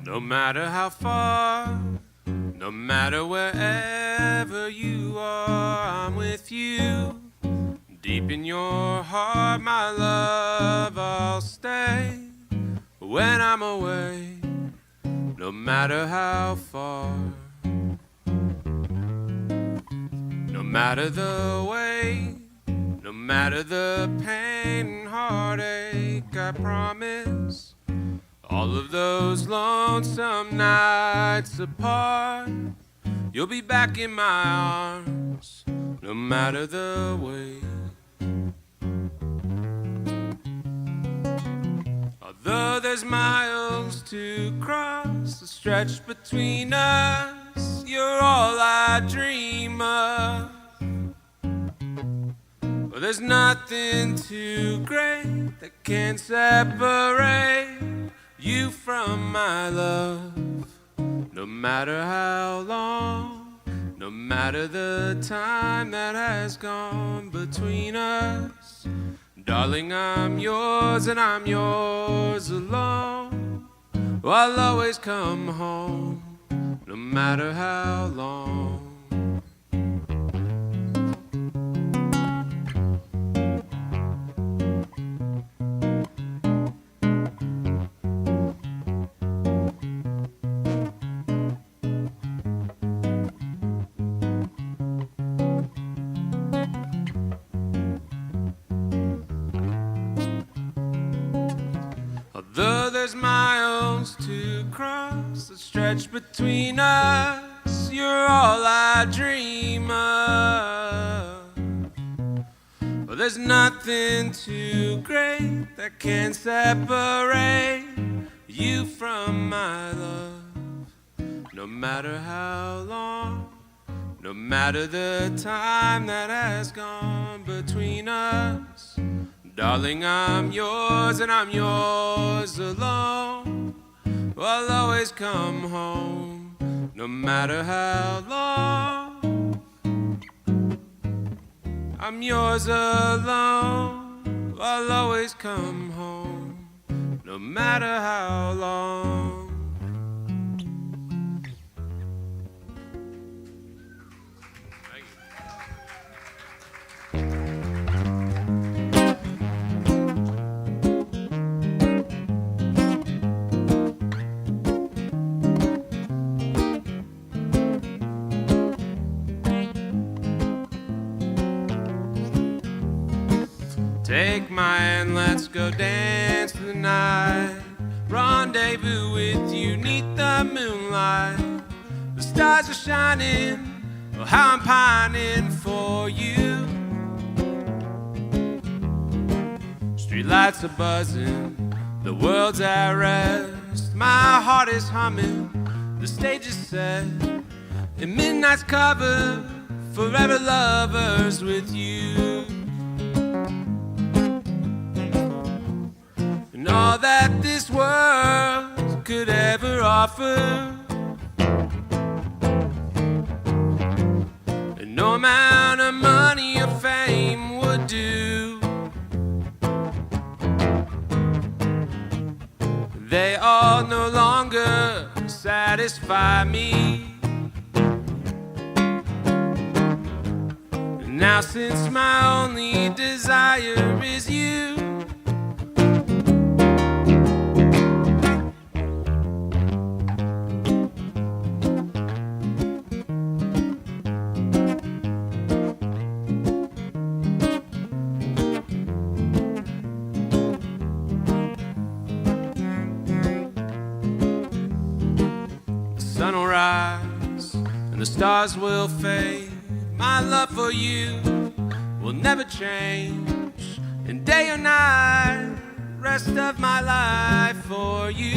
No matter how far, no matter wherever you are, I'm with you. Deep in your heart, my love, I'll stay when I'm away, no matter how far. No matter the way, no matter the pain and heartache, I promise all of those lonesome nights apart, you'll be back in my arms, no matter the way. Although there's miles to cross, the stretch between us, you're all I dream of. Well, there's nothing too great that can separate you from my love. No matter how long, no matter the time that has gone between us, darling, I'm yours and I'm yours alone. I'll always come home, no matter how long. Though there's miles to cross, the stretch between us, you're all I dream of. Well, there's nothing too great that can separate you from my love. No matter how long, no matter the time that has gone between us, darling, I'm yours and I'm yours alone. I'll always come home, no matter how long. I'm yours alone. I'll always come home, no matter how long. Take my hand, let's go dance tonight. Rendezvous with you neath the moonlight. The stars are shining, oh how I'm pining for you. Streetlights are buzzing, the world's at rest. My heart is humming, the stage is set, and midnight's covered, forever lovers with you. And all that this world could ever offer, and no amount of money or fame would do. They all no longer satisfy me. And now since my only desire is you, the sun will rise and the stars will fade. My love for you will never change, and day or night, rest of my life for you.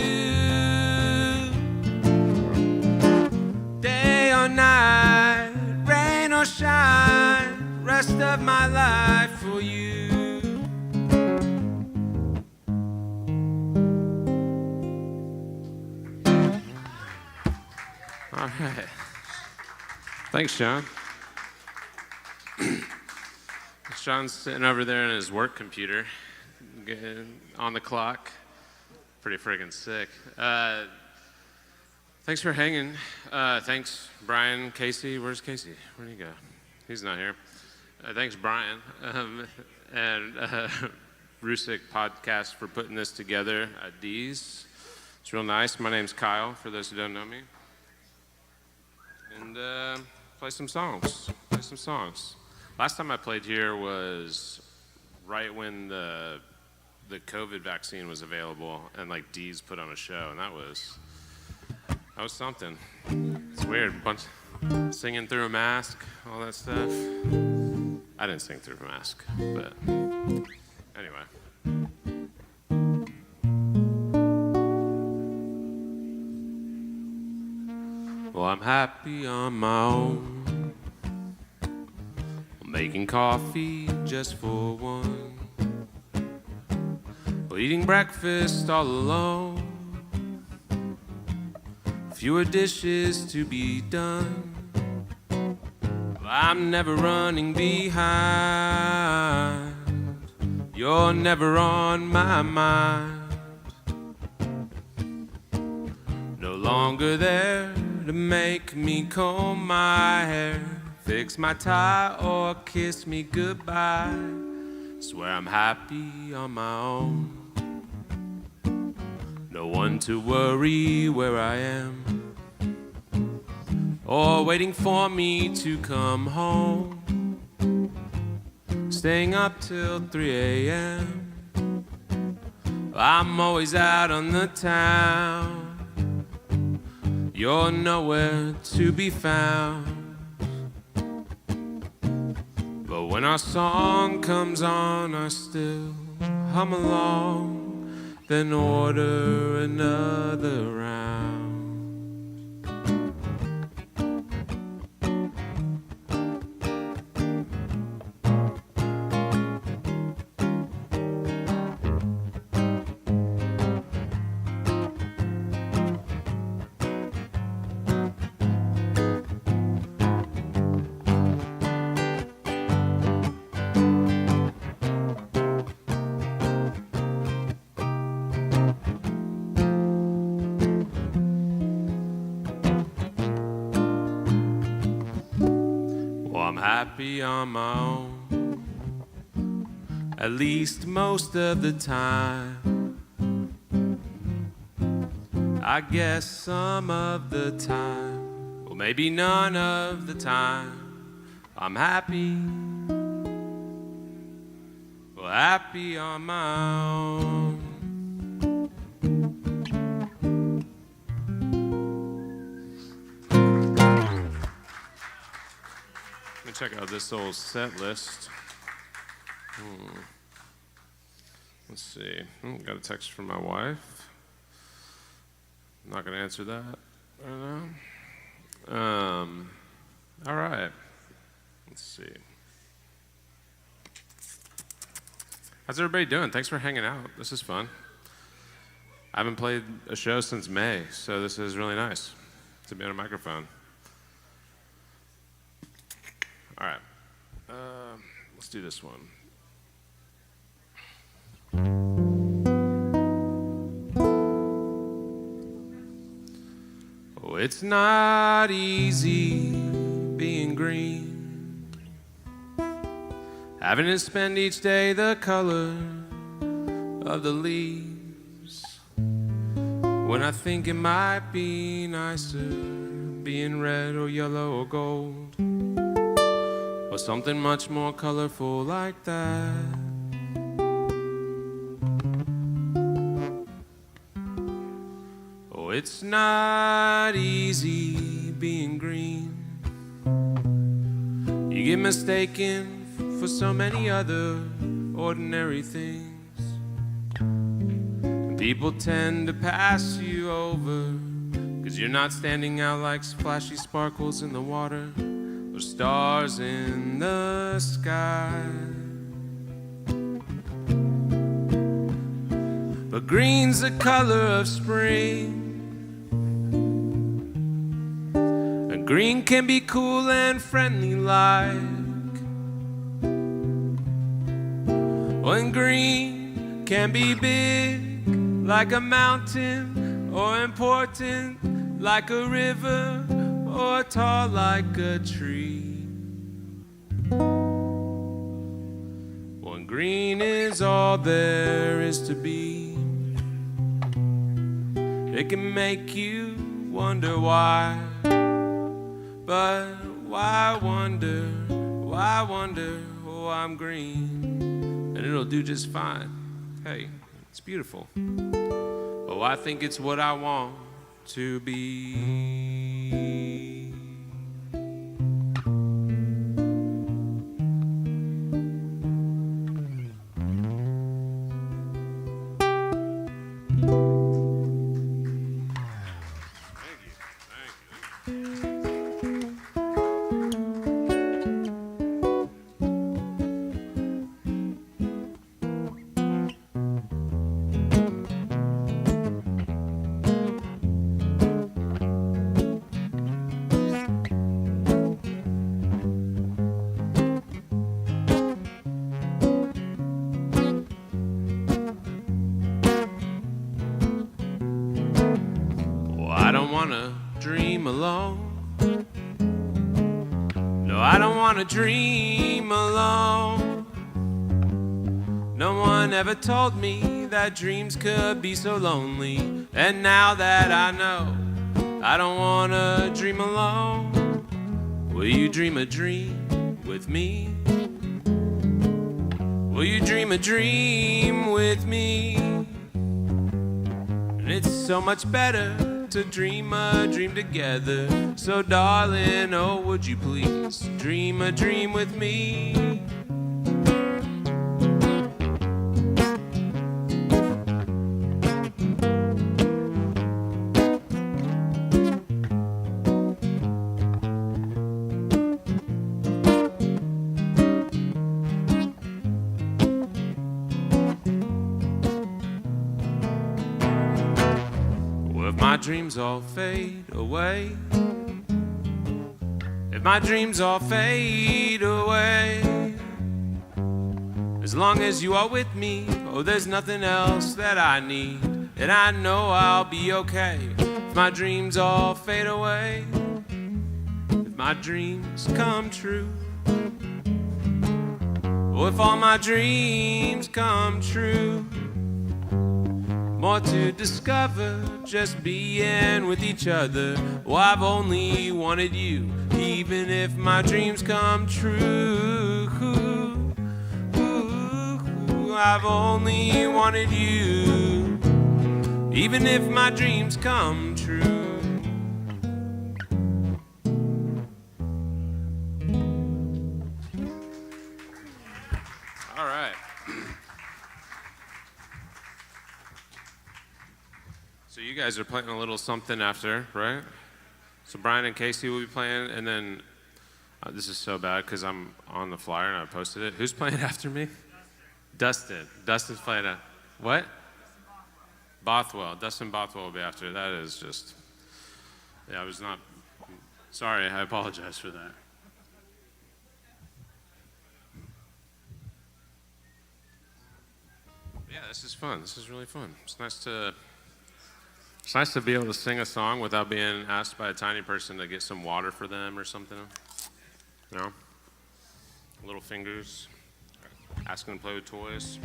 Day or night, rain or shine, rest of my life for you. All right. Thanks, John. Sean's sitting over there in his work computer, on the clock. Pretty friggin' sick. Thanks for hanging. Thanks, Brian, Casey. Where's Casey? Where'd he go? He's not here. Thanks, Brian, and Roosic Podcast for putting this together at D's. It's real nice. My name's Kyle, for those who don't know me. And play some songs. Last time I played here was right when the COVID vaccine was available, and like D's put on a show, and that was something. It's weird, bunch singing through a mask, all that stuff. I didn't sing through a mask, but anyway. Well, I'm happy on my own. I'm making coffee just for one. Well, eating breakfast all alone. Fewer dishes to be done. I'm never running behind. You're never on my mind. No longer there to make me comb my hair, fix my tie, or kiss me goodbye. Swear I'm happy on my own. No one to worry where I am, or waiting for me to come home. Staying up till 3 a.m. I'm always out on the town. You're nowhere to be found. But when our song comes on, I still hum along, then order another round. Happy on my own, at least most of the time. I guess some of the time, or maybe none of the time, I'm happy, well, happy on my own. Check out this old set list. Let's see. Got a text from my wife. I'm not going to answer that right now. All right. Let's see. How's everybody doing? Thanks for hanging out. This is fun. I haven't played a show since May, so this is really nice to be on a microphone. All right, let's do this one. Oh, it's not easy being green, having to spend each day the color of the leaves, when I think it might be nicer being red or yellow or gold, or something much more colorful like that. Oh, it's not easy being green. You get mistaken for so many other ordinary things, and people tend to pass you over, 'cause you're not standing out like flashy sparkles in the water, stars in the sky. But green's the color of spring, and green can be cool and friendly like, and green can be big like a mountain, or important like a river or tall like a tree. When green is all there is to be, it can make you wonder why. But why wonder, oh, I'm green, and it'll do just fine. Hey, it's beautiful. Oh, I think it's what I want to be. I don't wanna dream alone. No, I don't wanna dream alone. No one ever told me that dreams could be so lonely. And now that I know, I don't wanna dream alone. Will you dream a dream with me? Will you dream a dream with me? And it's so much better to dream a dream together. So darling, oh would you please dream a dream with me? If my dreams all fade away, if my dreams all fade away, as long as you are with me, oh, there's nothing else that I need, and I know I'll be okay. If my dreams all fade away, if my dreams come true, oh, if all my dreams come true, more to discover, just being with each other. Oh, I've only wanted you, even if my dreams come true. I've only wanted you, even if my dreams come true. All right. So you guys are playing a little something after, right? So Brian and Casey will be playing, and then this is so bad because I'm on the flyer and I posted it. Who's playing after me? Dustin. Dustin's playing a what? Bothwell. Dustin Bothwell will be after. That is just, yeah, I was not, sorry, I apologize for that. Yeah, this is fun. This is really fun. It's nice to be able to sing a song without being asked by a tiny person to get some water for them or something. You know? Little fingers. Asking to play with toys.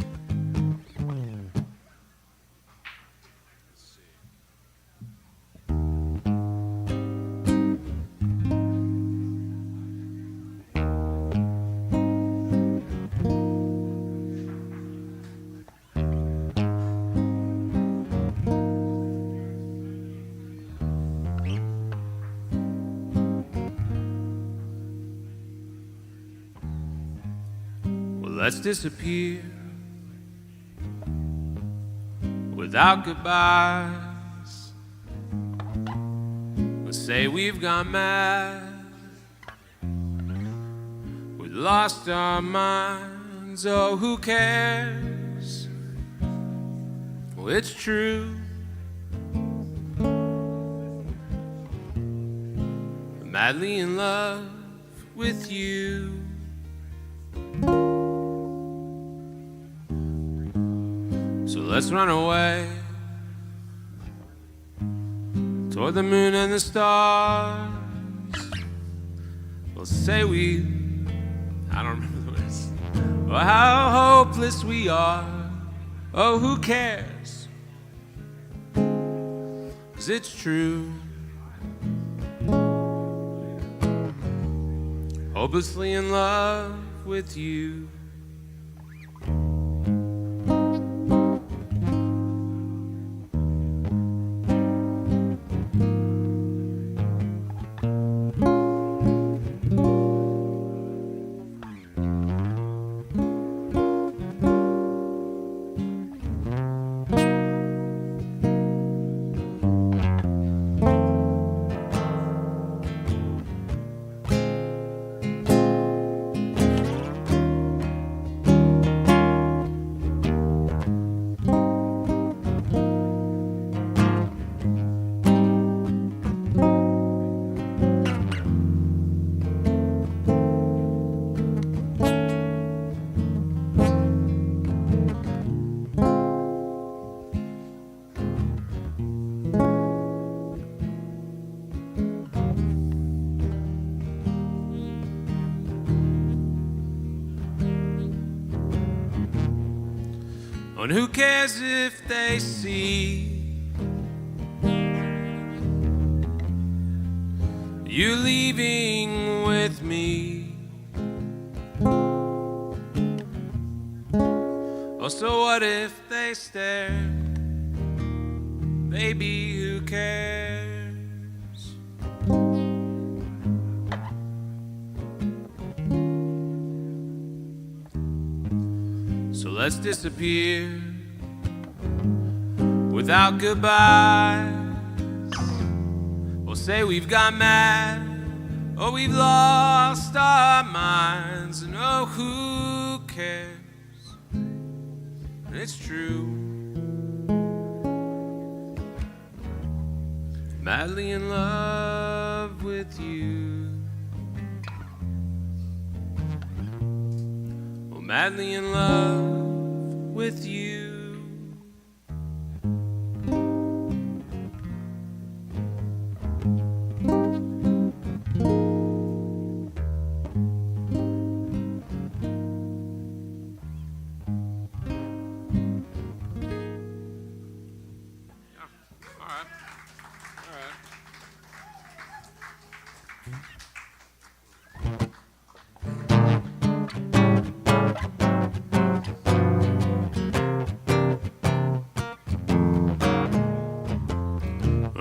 Let's disappear without goodbyes. Let's say we've gone mad, we lost our minds. Oh, who cares? Well, it's true. I'm madly in love with you. So let's run away toward the moon and the stars. We'll say I don't remember the words. Oh, how hopeless we are. Oh, who cares? 'Cause it's true. Hopelessly in love with you. And who cares if they see you leaving with me? Oh, so what if they stare? Baby, who cares? So let's disappear without goodbyes. We'll say we've got mad, or we've lost our minds, and oh, who cares? And it's true. Madly in love with you. Oh, madly in love with you.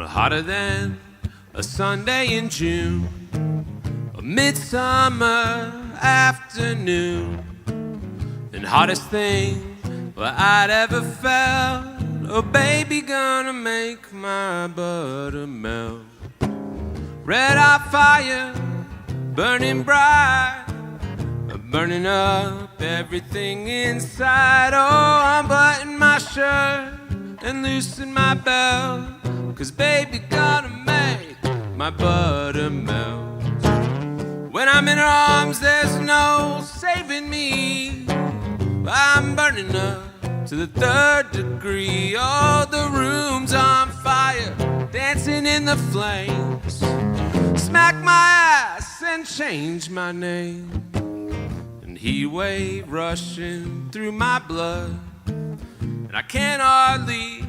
Hotter than a Sunday in June, a midsummer afternoon, and hottest thing I'd ever felt. Oh, baby, gonna make my butter melt. Red hot fire, burning bright, burning up everything inside. Oh, unbutton my shirt and loosen my belt, 'cause baby gonna make my butter melt. When I'm in her arms, there's no saving me. I'm burning up to the 3rd degree. Oh, the room's on fire, dancing in the flames. Smack my ass and change my name. And heat wave rushing through my blood, and I can't hardly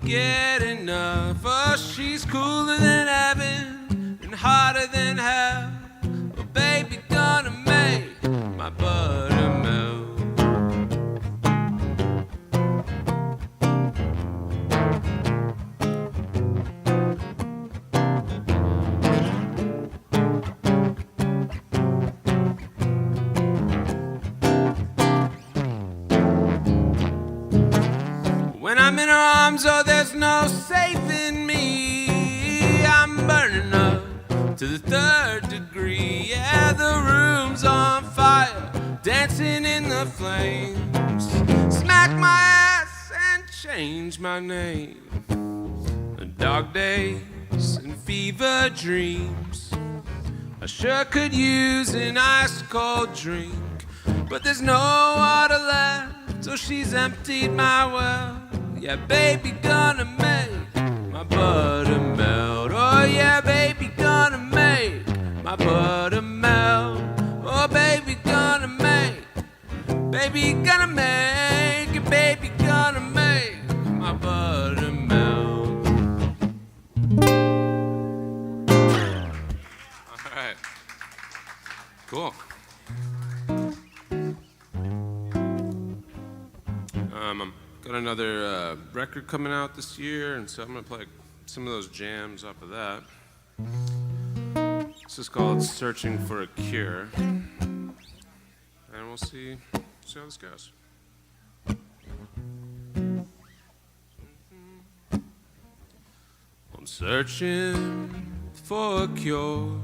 get enough. Oh, she's cooler than heaven and hotter than hell. Oh, baby, gonna make my butter melt. When I'm in her arms, oh, there's no saving me. I'm burning up to the 3rd degree. Yeah, the room's on fire, dancing in the flames. Smack my ass and change my name. Dog days and fever dreams, I sure could use an ice cold drink, but there's no water left, so she's emptied my well. Yeah, baby, gonna make my butter melt. Oh yeah, baby, gonna make my butter melt. Oh, baby, gonna make, baby, gonna make, baby, gonna make my butter melt. All right. Cool. Got another record coming out this year, and so I'm gonna play some of those jams off of that. This is called Searching for a Cure, and we'll see how this goes. I'm searching for a cure,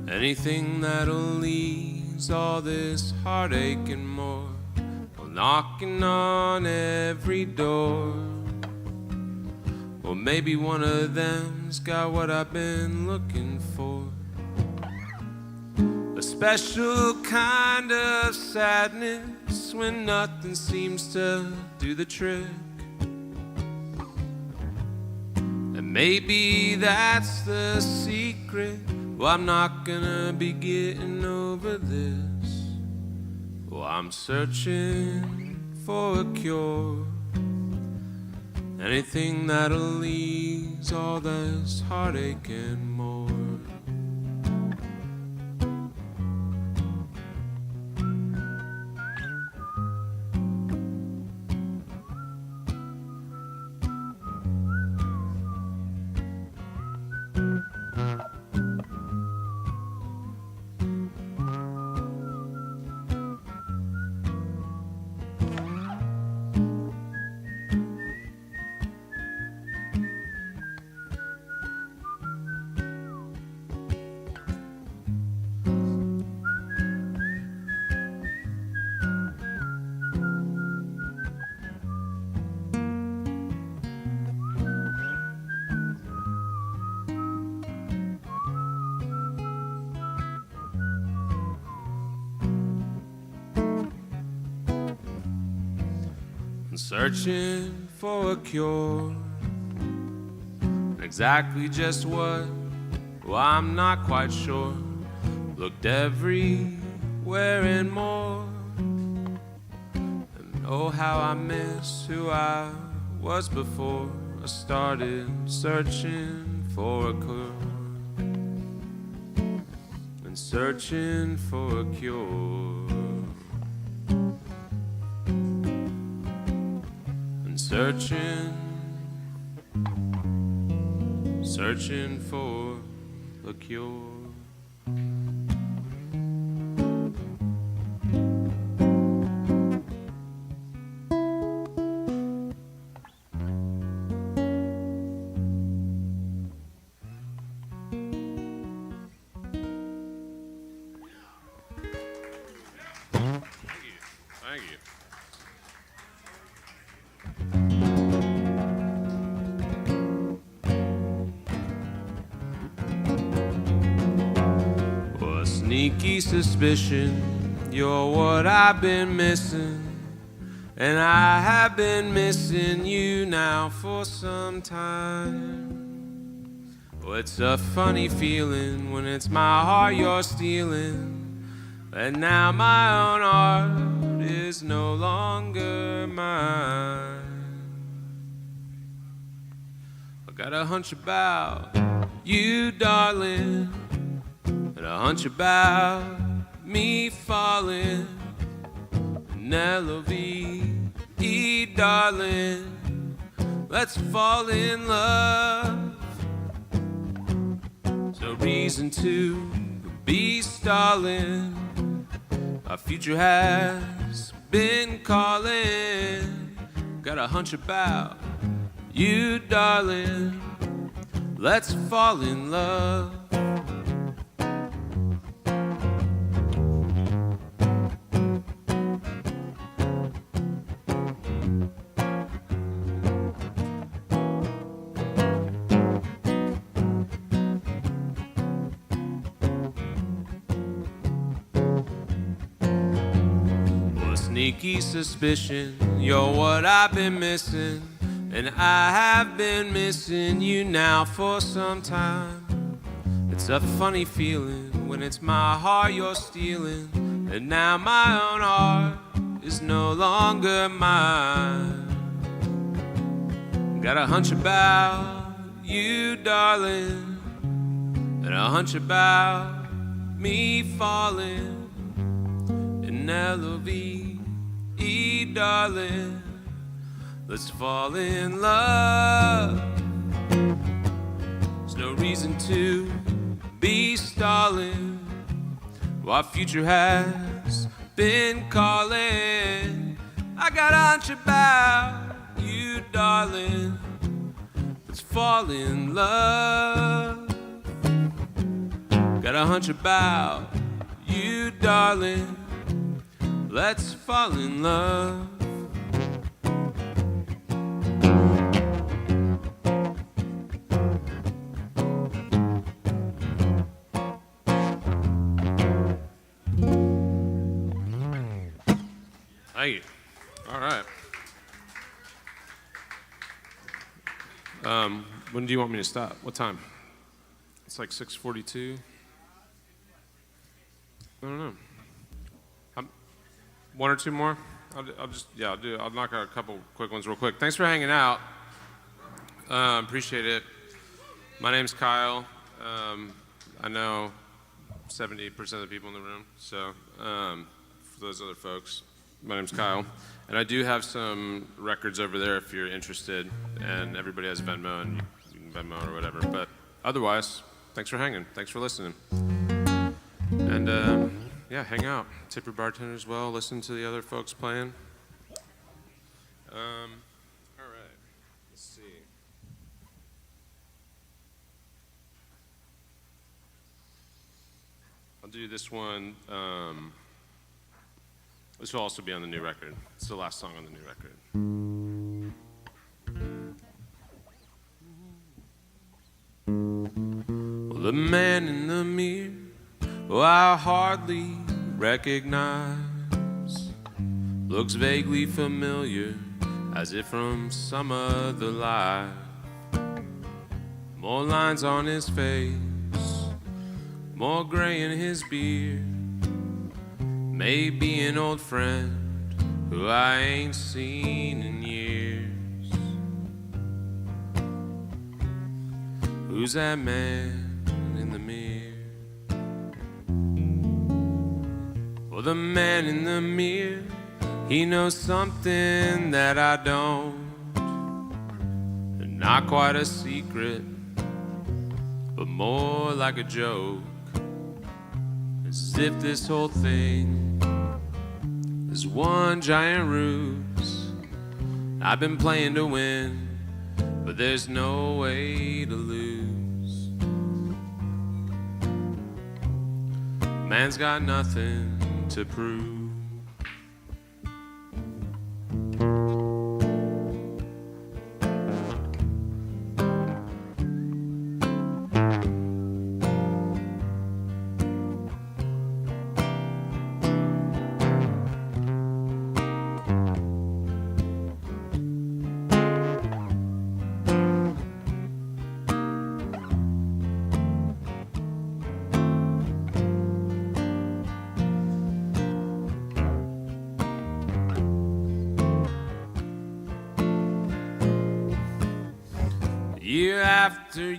anything that'll ease all this heartache and more. Knocking on every door. Well, maybe one of them's got what I've been looking for. A special kind of sadness when nothing seems to do the trick. And maybe that's the secret. Well, I'm not gonna be getting over this. Well, I'm searching for a cure, anything that'll ease all this heartache and more. Searching for a cure, exactly just what? Well, I'm not quite sure. Looked everywhere and more, and oh how I miss who I was before I started searching for a cure, and searching for a cure. Searching for a cure. Thank you. Sneaky suspicion, you're what I've been missing, and I have been missing you now for some time. Oh, it's a funny feeling when it's my heart you're stealing, and now my own heart is no longer mine. I got a hunch about you, darling, and a hunch about me falling. And L-O-V-E, darling, let's fall in love. There's no reason to be stalling. Our future has been calling. Got a hunch about you, darling, let's fall in love. Sneaky suspicion, you're what I've been missing, and I have been missing you now for some time. It's a funny feeling when it's my heart you're stealing, and now my own heart is no longer mine. Got a hunch about you, darling, and a hunch about me falling in L-O-V-E, darling. Let's fall in love. There's no reason to be stalling while future has been calling. I got a hunch about you, darling. Let's fall in love. Got a hunch about you, darling. Let's fall in love. Thank you. All right. When do you want me to stop? What time? It's like 6:42. I don't know. One or two more? I'll knock out a couple quick ones real quick. Thanks for hanging out. Appreciate it. My name's Kyle. I know 70% of the people in the room, so for those other folks, my name's Kyle. And I do have some records over there if you're interested, and everybody has Venmo, and you can Venmo or whatever. But otherwise, thanks for hanging. Thanks for listening. And yeah, hang out. Tip your bartender as well. Listen to the other folks playing. All right. Let's see. I'll do this one. This will also be on the new record. It's the last song on the new record. Well, the man in the mirror, who I hardly recognize, looks vaguely familiar, as if from some other life. More lines on his face, more gray in his beard. Maybe an old friend who I ain't seen in years. Who's that man in the mirror? Well, the man in the mirror, he knows something that I don't. And not quite a secret, but more like a joke. As if this whole thing is one giant ruse. I've been playing to win, but there's no way to lose. Man's got nothing to prove. Year after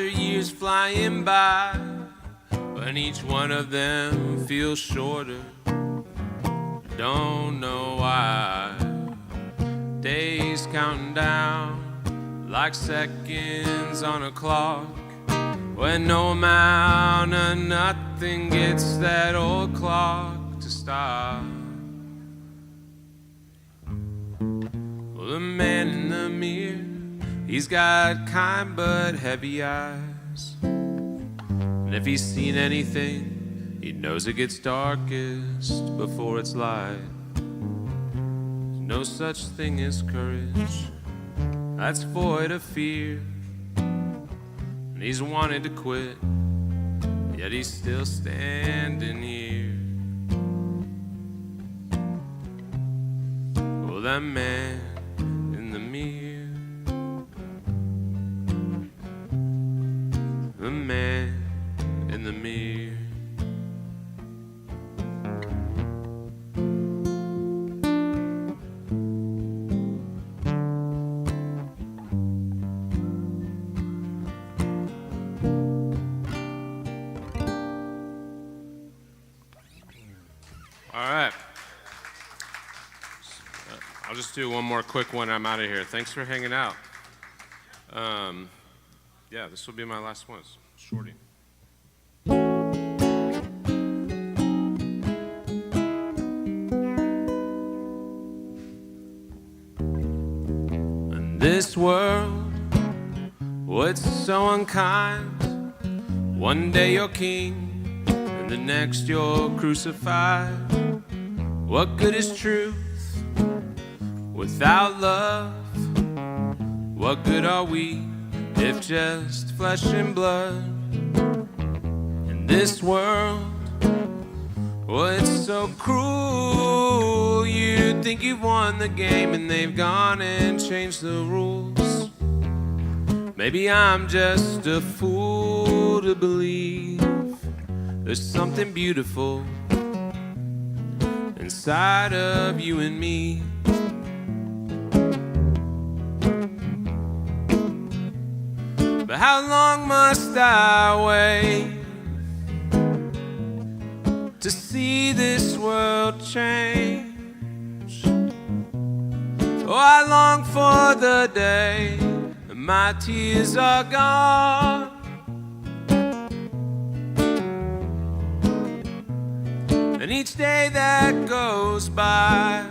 years flying by, when each one of them feels shorter. Don't know why. Days counting down like seconds on a clock, when no amount of nothing gets that old clock to stop. Well, the man in the mirror, he's got kind but heavy eyes. And if he's seen anything, he knows it gets darkest before it's light. There's no such thing as courage that's void of fear. And he's wanted to quit, yet he's still standing here. Well, that man in the mirror. The man in the mirror. All right. I'll just do one more quick one. I'm out of here. Thanks for hanging out. Yeah, this will be my last one. It's shorty. In this world, what's so unkind? One day you're king, and the next you're crucified. What good is truth without love? What good are we if just flesh and blood? In this world, oh, it's so cruel. You think you've won the game and they've gone and changed the rules. Maybe I'm just a fool to believe there's something beautiful inside of you and me. But how long must I wait to see this world change? Oh, I long for the day that my tears are gone, and each day that goes by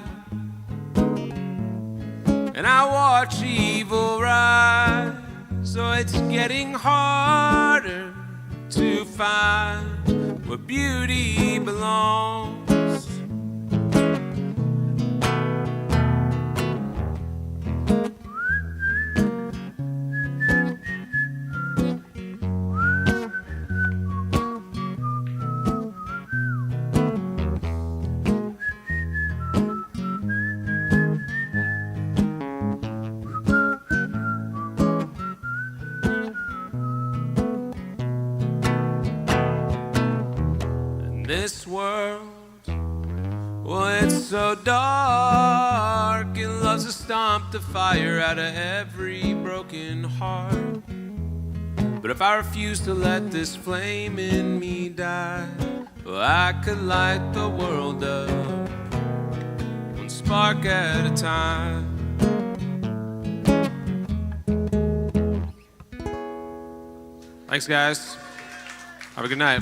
and I watch evil rise. So it's getting harder to find where beauty belongs. This world, well, it's so dark. It loves to stomp the fire out of every broken heart. But if I refuse to let this flame in me die, well, I could light the world up, one spark at a time. Thanks, guys. Have a good night.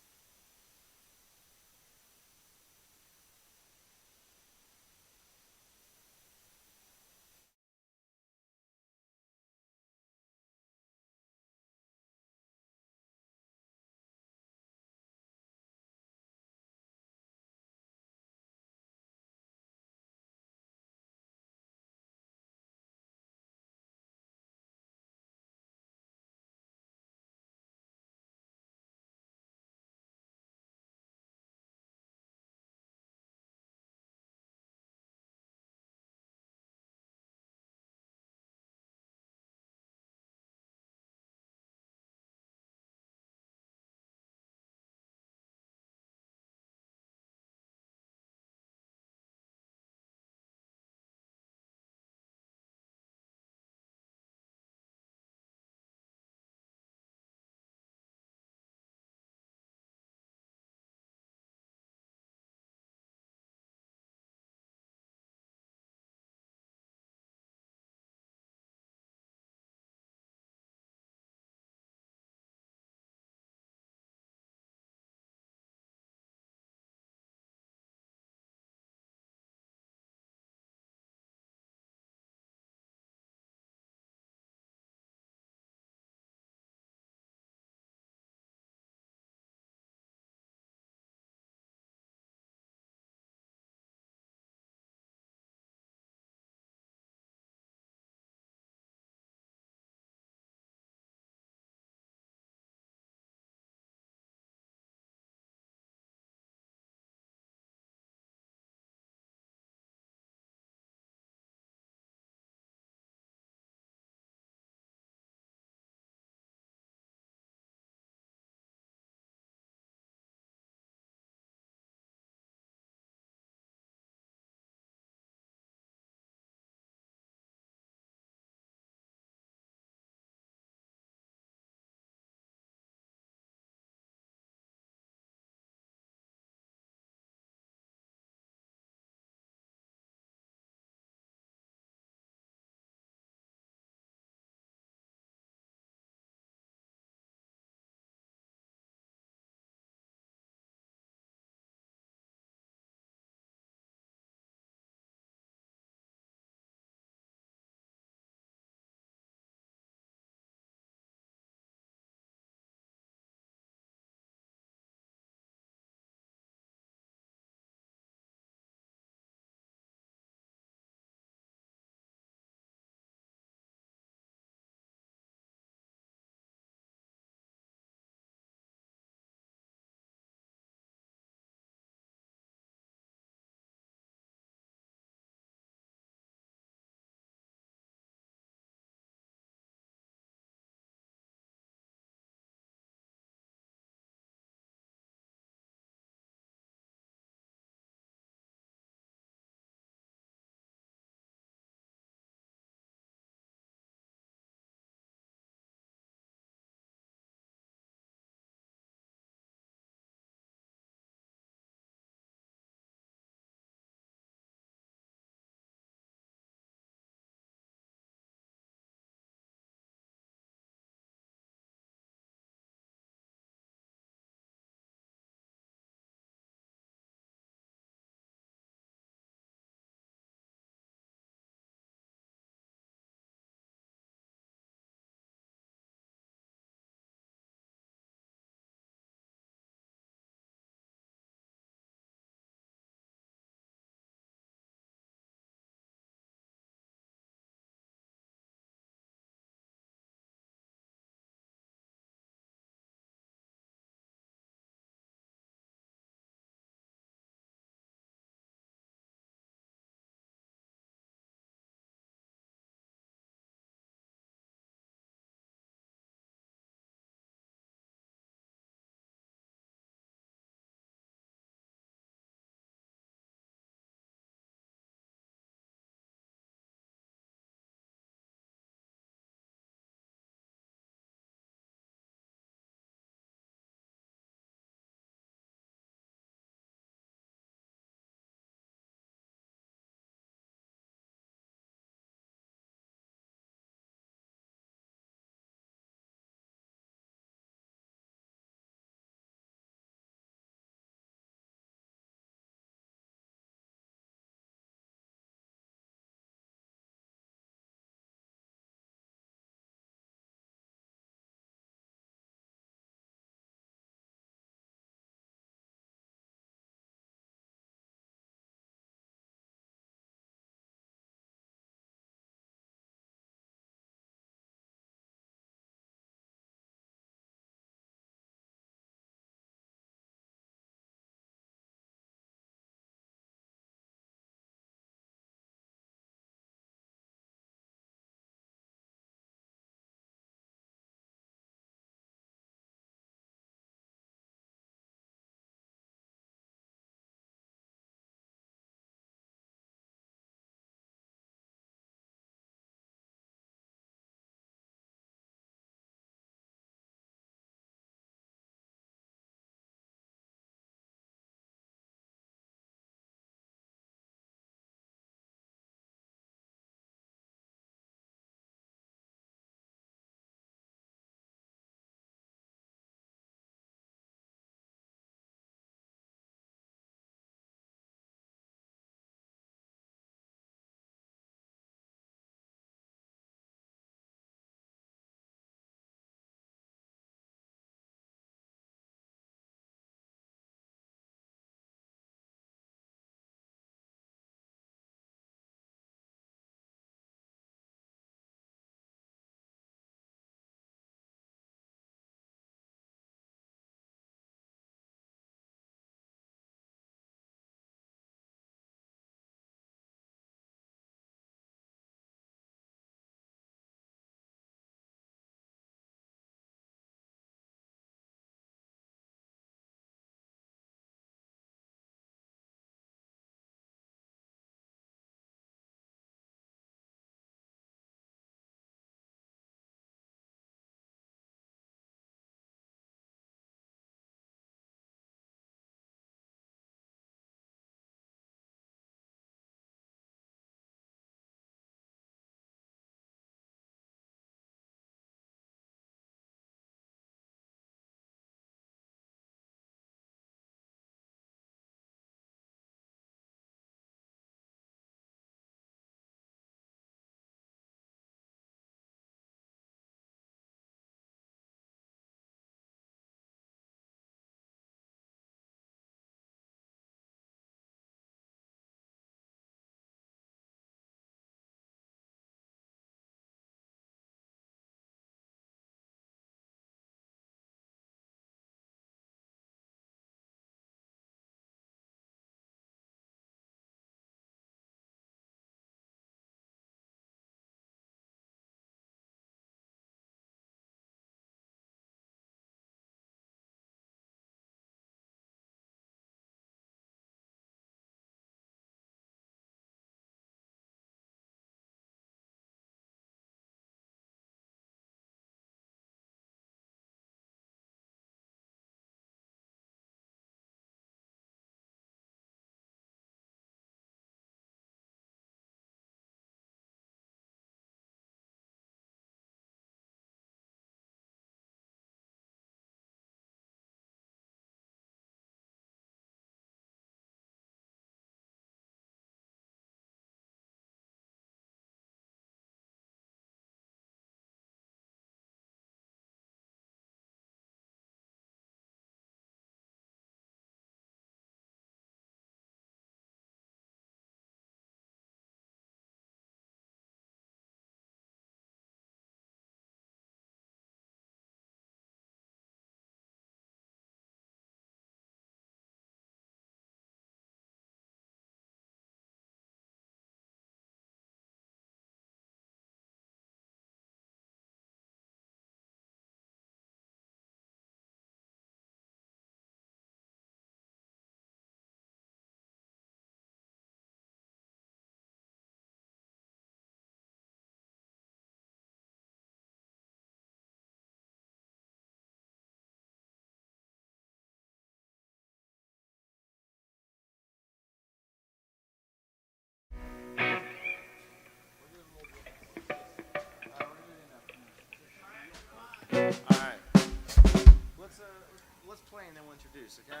introduce, okay?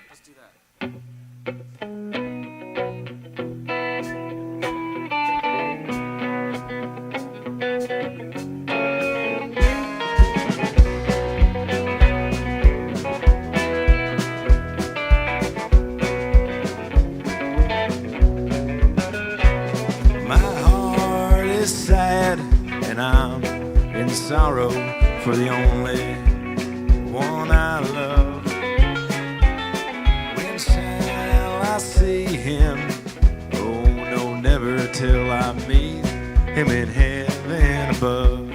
Let's do that. My heart is sad and I'm in sorrow for the only one I love. When shall I see him? Oh no, never till I meet him in heaven above.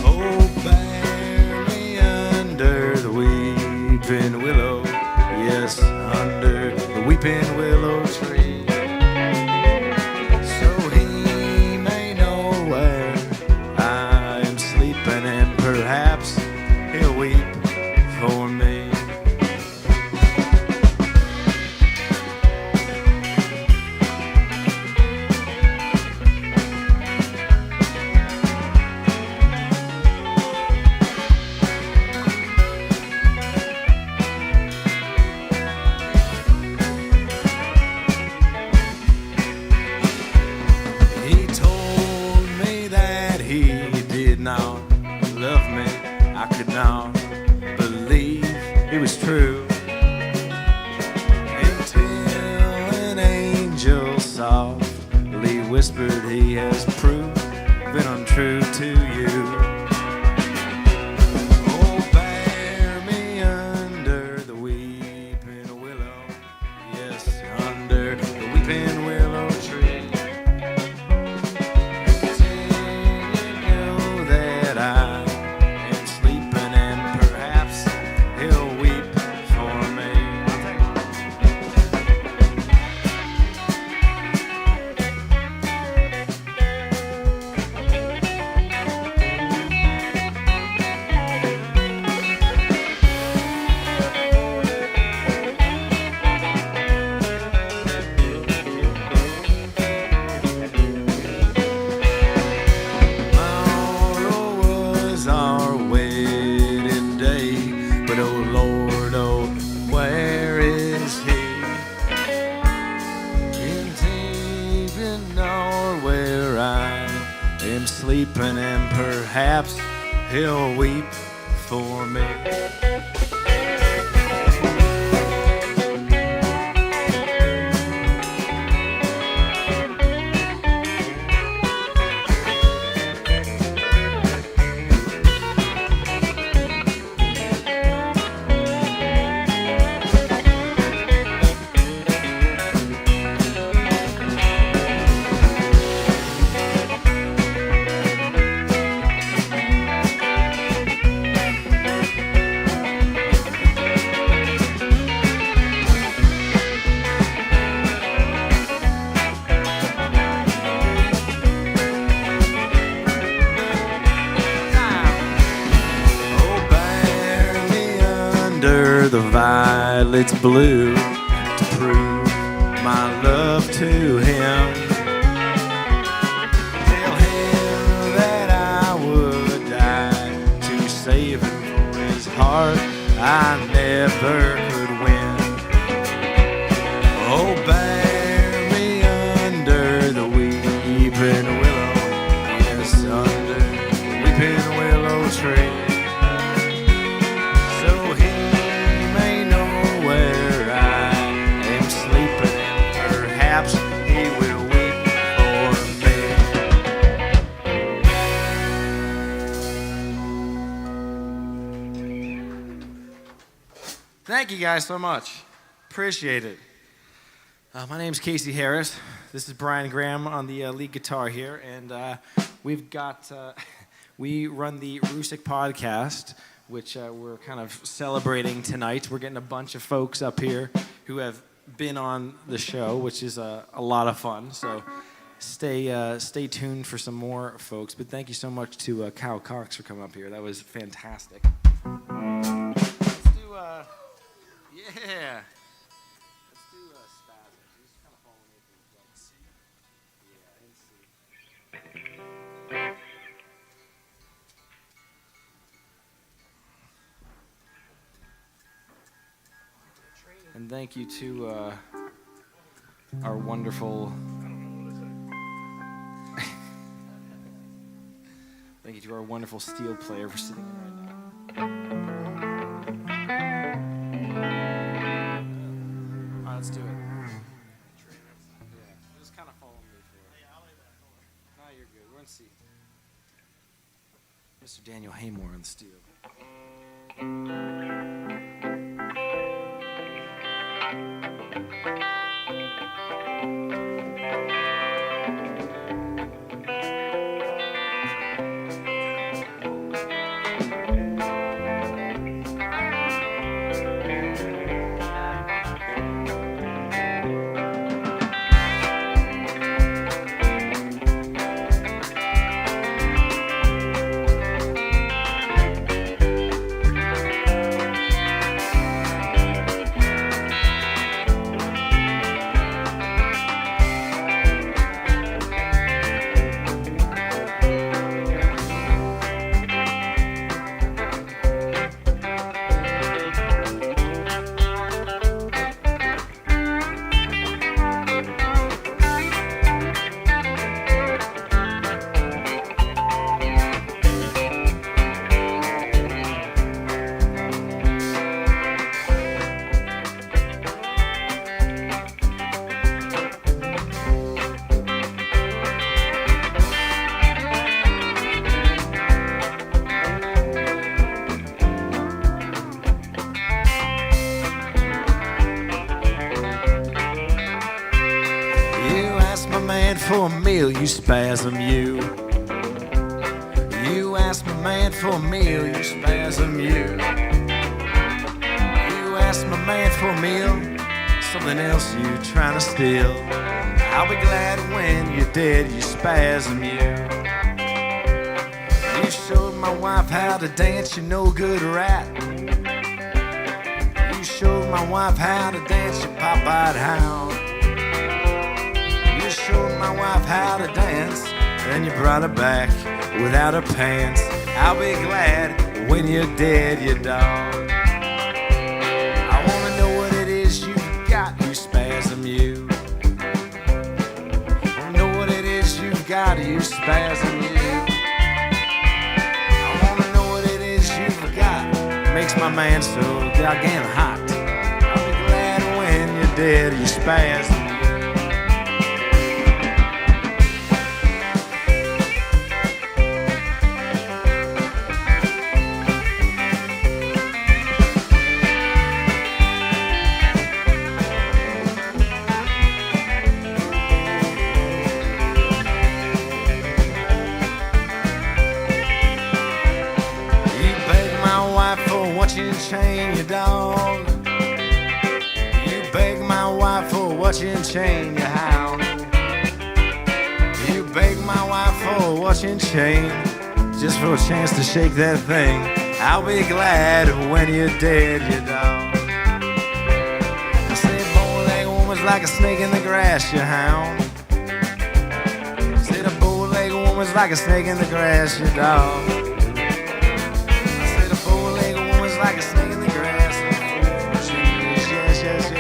Oh, bear me under the weeping willow, yes, under the weeping willow tree, so he may know where I am sleeping, and perhaps he'll weep for me. He told me that he did not love me. I could not believe it was true until an angel softly whispered, he has proven untrue to you. Oh, bear me under the weeping willow, yes, under the weeping willow tree. Sleeping, and perhaps he'll weep for me. The violets blue to prove my love to him. Tell him that I would die to save him, for his heart I never could win. Oh, bear me under the weeping willow, yes, under the weeping willow tree. Perhaps he will weep for me. Thank you guys so much. Appreciate it. My name's Casey Harris. This is Brian Graham on the lead guitar here, and we run the Roosic podcast, which we're kind of celebrating tonight. We're getting a bunch of folks up here who have been on the show, which is a lot of fun. So stay tuned for some more folks. But thank you so much to Kyle Cox for coming up here. That was fantastic. Let's do yeah. Let's do spasms. Just kind of follow me through the C. Yeah, in C. thank you to our wonderful. Thank you to our wonderful steel player for sitting here right now. All right, let's do it. Yeah, just kind of follow me for it. No, you're good. We're in C. Mr. Daniel Haymore on the steel. For a meal, you spasm, you. You ask my man for a meal, you spasm, you. You ask my man for a meal, something else you trying to steal. I'll be glad when you're dead, you spasm, you. You showed my wife how to dance, you no good rat. You showed my wife how to dance, you pop-eyed hound. Showed my wife how to dance, then you brought her back without her pants. I'll be glad when you're dead, you dog. I wanna know what it is you got, you spasm, you. I wanna know what it is you got, you spasm, you. I wanna know what it is you've got, makes my man so goddamn hot. I'll be glad when you're dead, you spasm. Chain your dog. You beg my wife for a watching chain, you hound. You beg my wife for a watching chain, just for a chance to shake that thing. I'll be glad when you're dead, you dog. I say bow-leg woman's like a snake in the grass, you hound. Said a bow-leg woman's like a snake in the grass, you dog. Like a snake in the grass. Yes, yes, yes.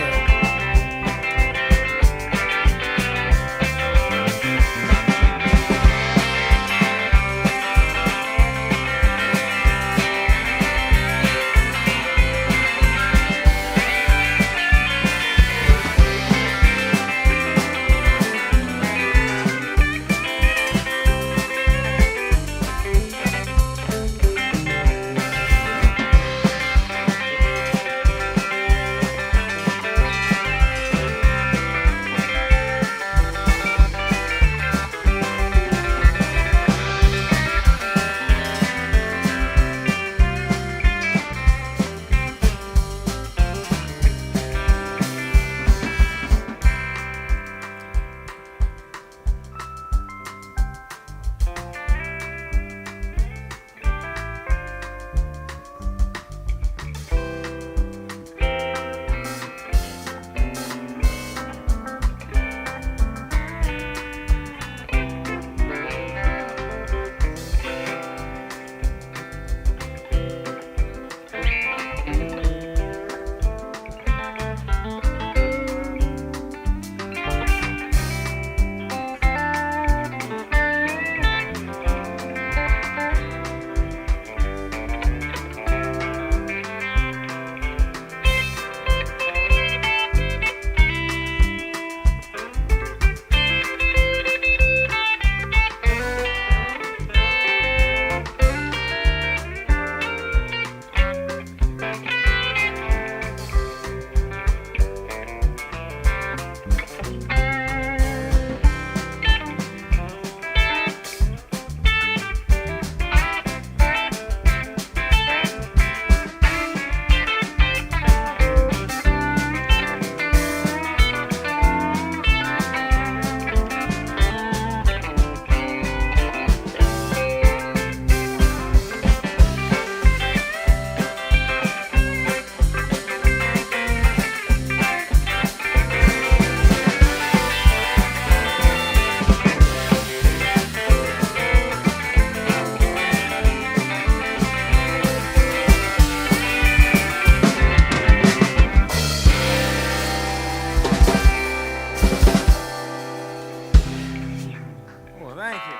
Thank you.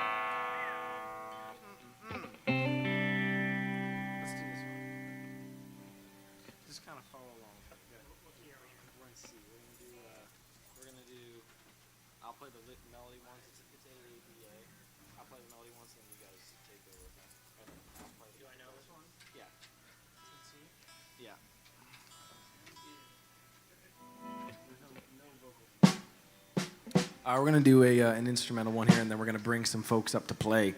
Let's do this one. Just kind of follow along. We're in C. We're gonna do. I'll play the melody once. It's A B A. I'll play the melody once, and then you guys take over. Okay? And then I'll play. Do I know this one? Yeah. It's in C. Yeah. We're gonna do an instrumental one here, and then we're gonna bring some folks up to play.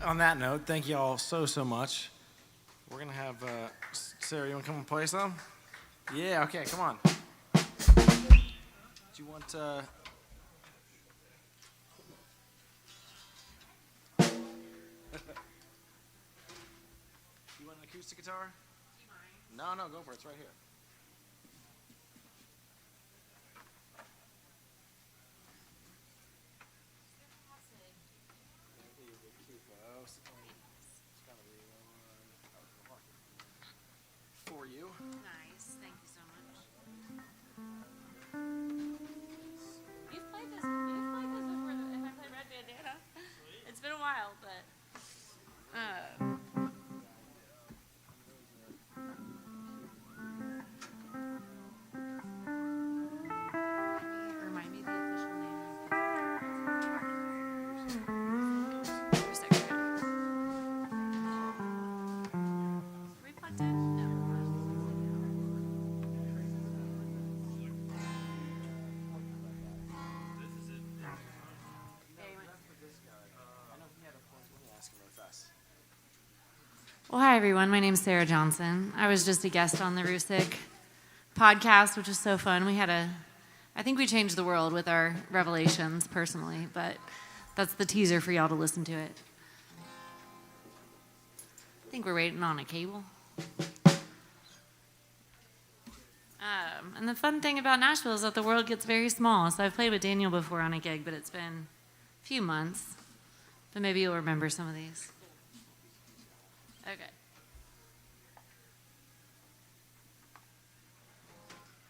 On that note, thank you all so much. We're gonna have Sarah. You wanna come and play some? Yeah. Okay. Come on. Do you want? You want an acoustic guitar? Do you mind? No, go for it. It's right here. For you. Nice. Thank you so much. You've played this before. If I played Red Bandana, it's been a while, but. Well, hi, everyone. My name's Sarah Johnson. I was just a guest on the Roosic podcast, which was so fun. I think we changed the world with our revelations personally, but that's the teaser for y'all to listen to it. I think we're waiting on a cable. And the fun thing about Nashville is that the world gets very small. So I've played with Daniel before on a gig, but it's been a few months. But maybe you'll remember some of these. Okay.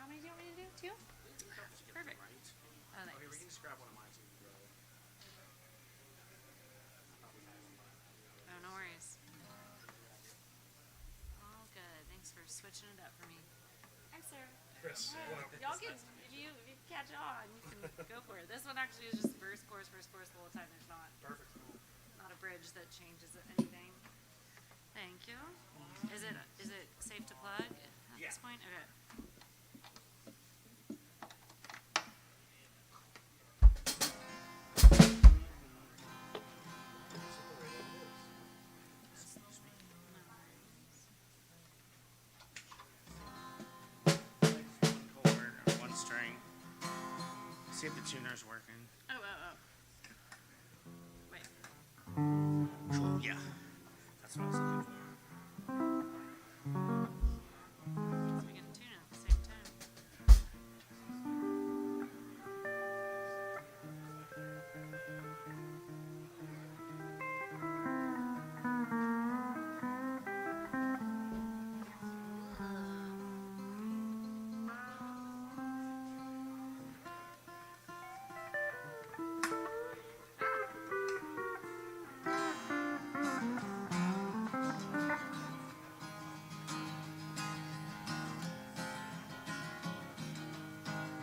How many do you want me to do? Two? Perfect. Oh, thanks. We can just grab one of mine too. Oh, no worries. All good. Thanks for switching it up for me. Hi, Sarah. Chris, Y'all can, if you catch on, you can go for it. This one actually is just verse, chorus the whole time. There's not a bridge that changes anything. Thank you. Is it safe to plug at this point? Okay. one chord or one string. See if the tuner's working. Oh. Wait. Cool. Yeah. That's what I was looking for. So we can tune it at the same time.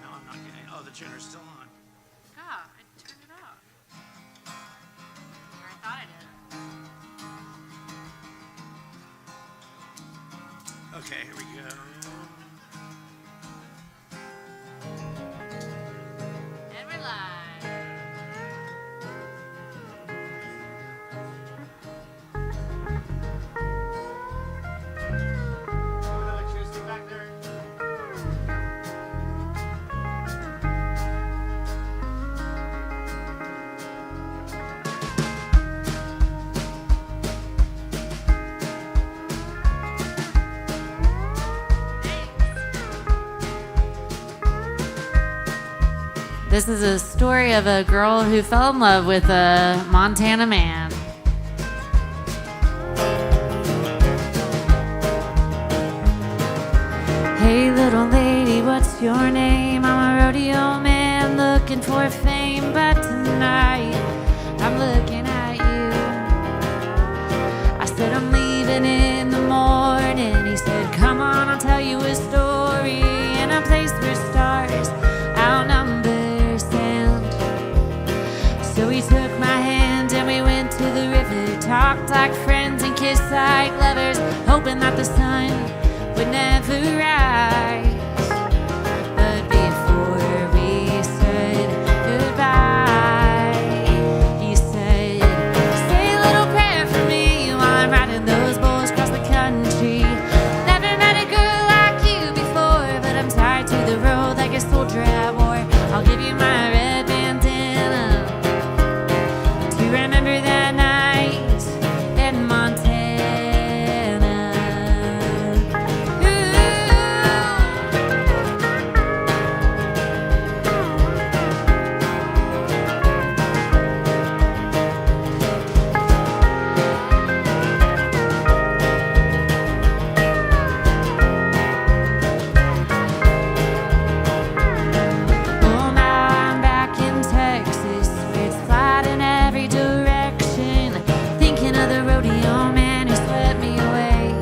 No, I'm not getting. Oh, the tuner's still on. Ah, I turned it off. Or I thought I did. Okay, here we go. And we're live. Electricity back there. This is a story of a girl who fell in love with a Montana man. Hey little lady, what's your name? I'm a rodeo man looking for fame, but tonight I'm looking at you. I said I'm leaving in the morning. He said, come on, I'll tell you a story in a place where stars outnumber sand. So he took my hand and we went to the river, talked like friends and kissed like lovers, hoping that the sun would never rise. But before we said goodbye, he said, say a little prayer for me while I'm riding those bulls across the country. Never met a girl like you before, but I'm tied to the road like a soldier at war. I'll give you my red bandana to remember that night in Montana. Oh, now I'm back in Texas, where it's flat in every direction, thinking of the rodeo man who swept me away.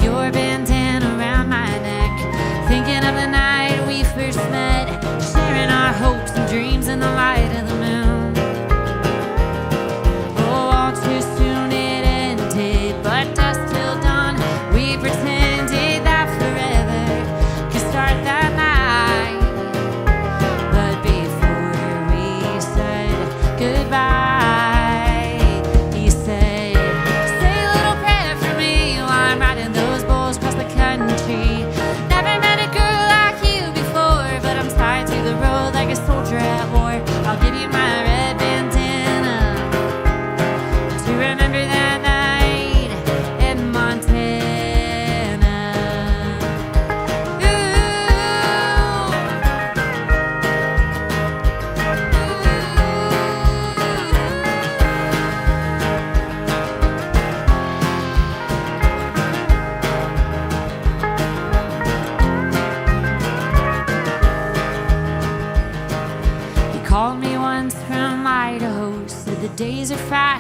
Your bandana around my neck, thinking of the night we first met, sharing our hopes and dreams in the light of the moon. Oh, all too soon it ended, but dusk till dawn, we pretended that forever could start that night. But before we said goodbye, he said,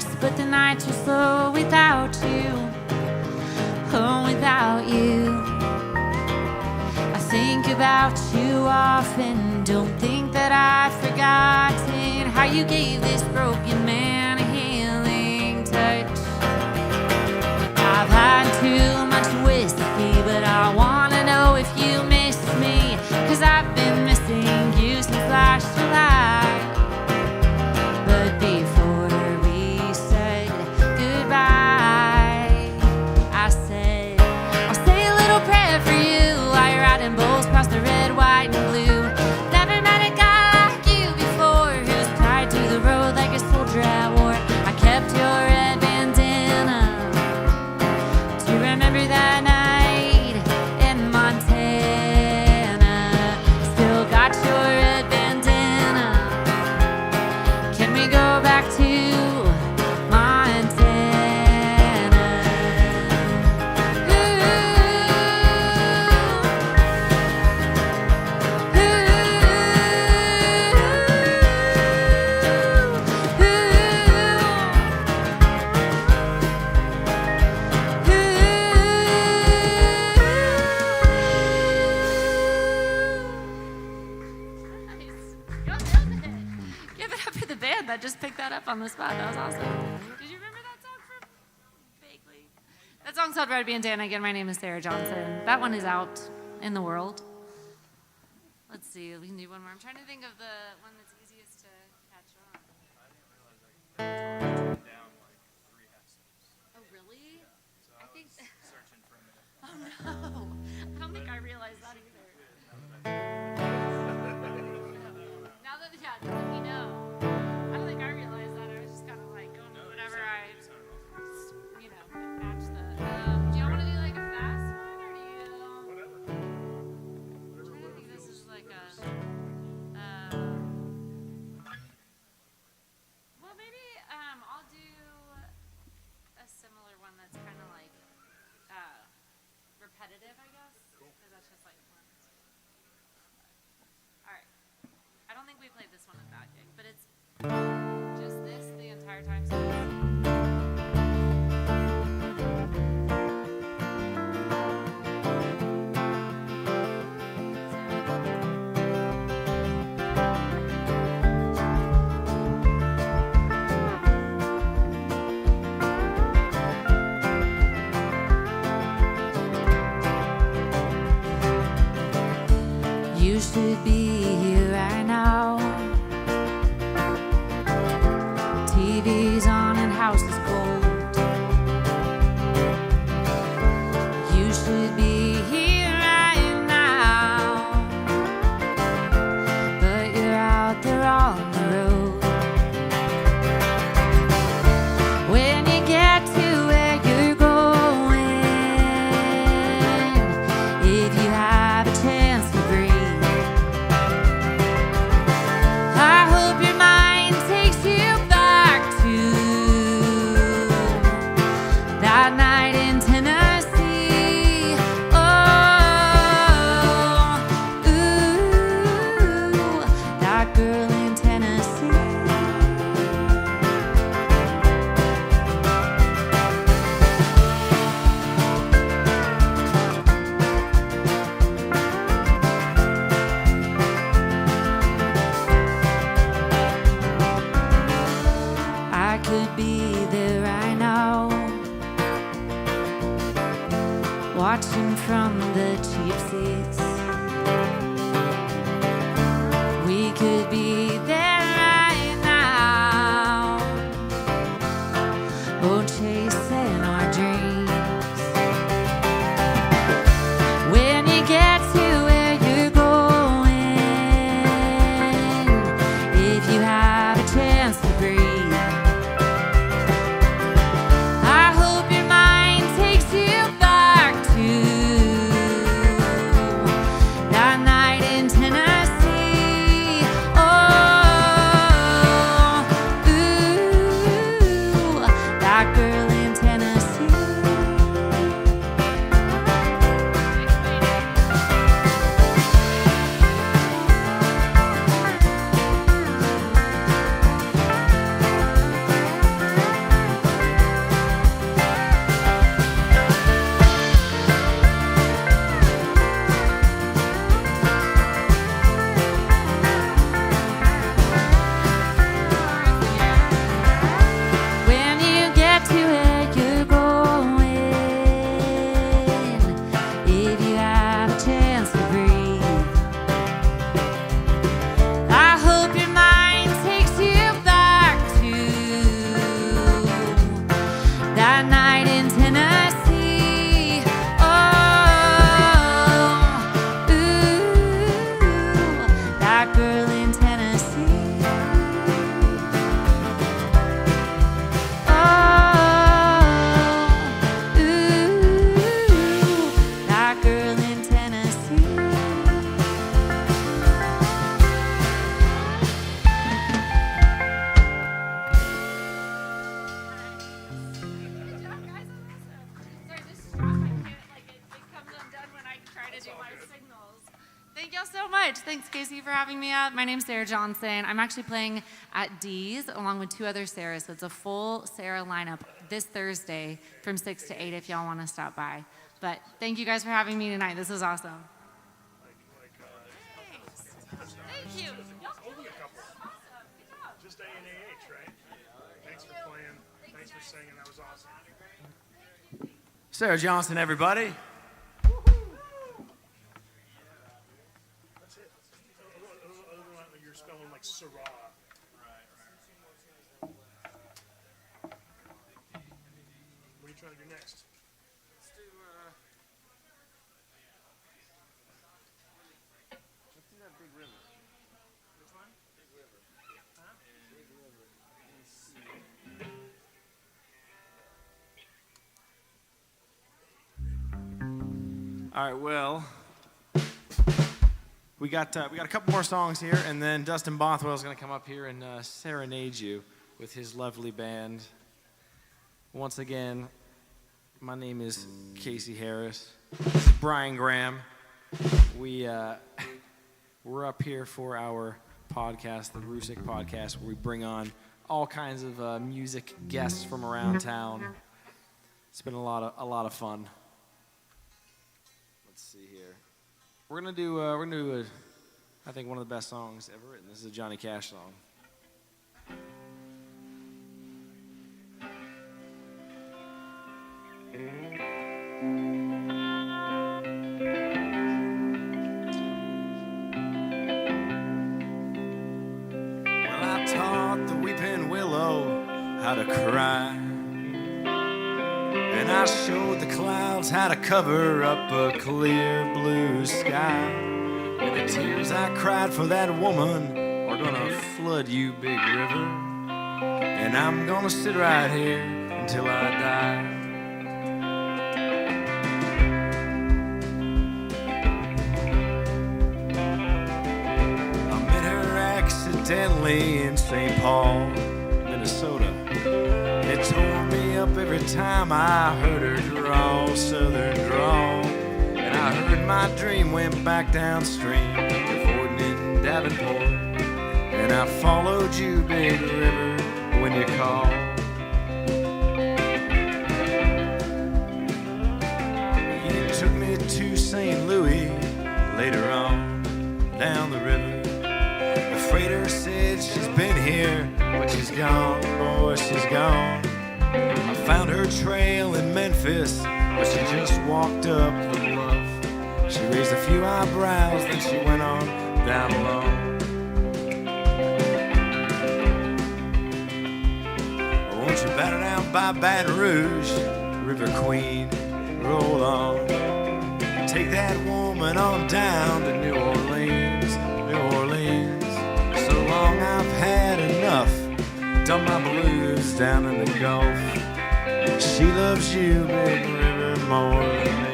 fast, but the nights are slow without you. Oh, without you. I think about you often, don't think that I've forgotten how you gave this broken man a healing touch. I've had too much whiskey, but I wanna know if you miss me, 'cause I've been missing you since last July. But before we said goodbye, I said, I'll say a little prayer for you while you're riding bulls across the red, white, and blue. Never met a guy like you before, who's tied to the road like a soldier at war. I kept your red bandana to remember that night in Montana. Still got your red bandana. Can we go back to Montana? Give it up for the band that just picked that up on the spot. That was awesome. Did you remember that song from vaguely? That song's called Red Bandana. Again, my name is Sarah Johnson. That one is out in the world. Let's see, we can do one more. I'm trying to think of the one that's easiest to catch on. Oh, really? I think. Oh no! I don't think I realized that either. Now that we know, I don't think I realized that. I was just kind of like going with whatever I, could match the. Do y'all want to do like a fast one, or do you? I think this is like a. Well, maybe I'll do a similar one that's kind of like repetitive, I guess, because that's just like fun. All right. I don't think we played this one at that gig, but it's just this the entire time. So you should be here right now. TV's on and house is cold. You should be here right now, but you're out there on the road. When you get to where you're going, if you have a chance to breathe, I hope your mind takes you back to that night in Tennessee. Oh, ooh, that girl in Tennessee. I could be there right now, watching from the cheap seats. We could be there right now, oh, chasing our dreams. When you get to where you're going, if you have a chance to breathe, I hope your mind takes you back to that night in Tennessee. Oh, ooh, that girl in Tennessee. much. Thanks, Casey, for having me up. My name's Sarah Johnson. I'm actually playing at D's along with 2 other Sarahs. So it's a full Sarah lineup this Thursday from 6 to 8 if y'all want to stop by. But thank you guys for having me tonight. This is awesome. Thanks. Thank you. Only a couple. Just A and AH, right? Thanks for playing. Thanks for singing. That was awesome. Sarah Johnson, everybody. That's it. Other than you're spelling like Syrah. What are you trying to do next? Let's do that Big River. Which one? Big River. Huh? Big River. All right, well, we got a couple more songs here, and then Dustin Bothwell is going to come up here and serenade you with his lovely band. Once again, my name is Casey Harris. This is Brian Graham. We're up here for our podcast, the Roosic podcast, where we bring on all kinds of music guests from around town. It's been a lot of fun. Let's see here. We're gonna do I think one of the best songs ever written. This is a Johnny Cash song. Well, I taught the weeping willow how to cry. And I showed the clouds how to cover up a clear blue sky. And the tears I cried for that woman are gonna flood you, big river. And I'm gonna sit right here until I die. I met her accidentally in St. Paul, Minnesota. It tore me up every time I heard her drawl, southern drawl. And I heard my dream went back downstream, fording in Davenport. And I followed you, big river, when you called. You took me to St. Louis later on, down the river. The freighter said she's been here, but she's gone, boy, she's gone. I found her trail in Memphis, but she just walked up the bluff. She raised a few eyebrows, then she went on down alone. Won't you batter down by Baton Rouge, River Queen, roll on. Take that woman on down to New Orleans, New Orleans. So long I've had enough, done my blues down in the Gulf. She loves you, big river, more than me.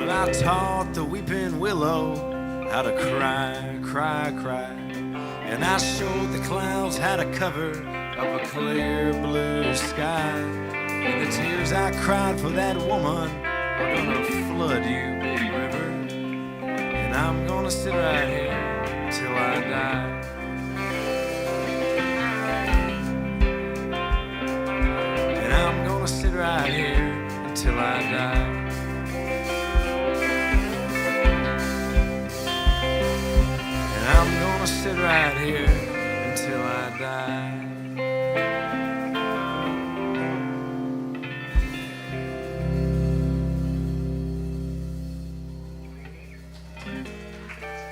I taught the weeping willow how to cry, cry, cry. And I showed the clouds how to cover up a clear blue sky. And the tears I cried for that woman are gonna flood you, big river. And I'm gonna sit right here till I die. And I'm gonna sit right here until I die. I'm gonna sit right here until I die.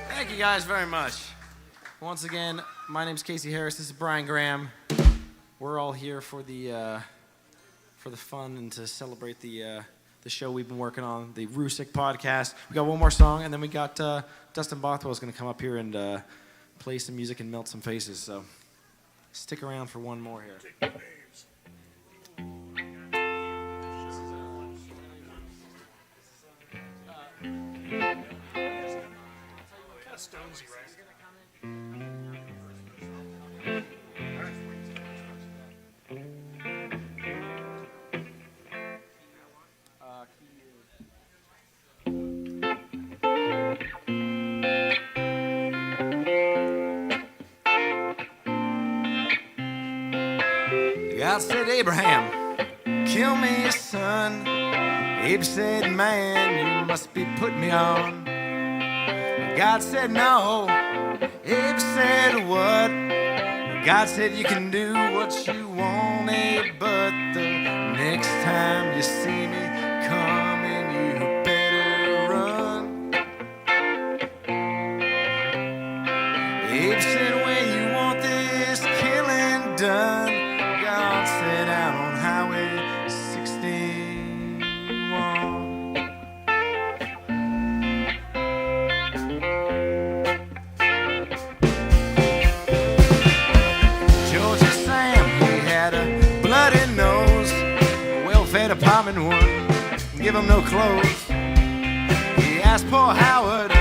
Thank you guys very much. Once again, my name's Casey Harris. This is Brian Graham. We're all here for the fun and to celebrate the the show we've been working on, the Roosic podcast. We got one more song, and then we got Dustin Bothwell is going to come up here and play some music and melt some faces. So stick around for one more here. Stonesy, right? God said, Abraham, kill me, your son. Abe said, man, you must be putting me on. God said, no. Abe said, what? God said, you can do what you want, Abe, but the next time you see me coming, you better run. Abe said, when you want this killing done, God said, out on Highway 61. Georgia Sam, he had a bloody nose, welfare department wouldn't give him no clothes. He asked poor Howard,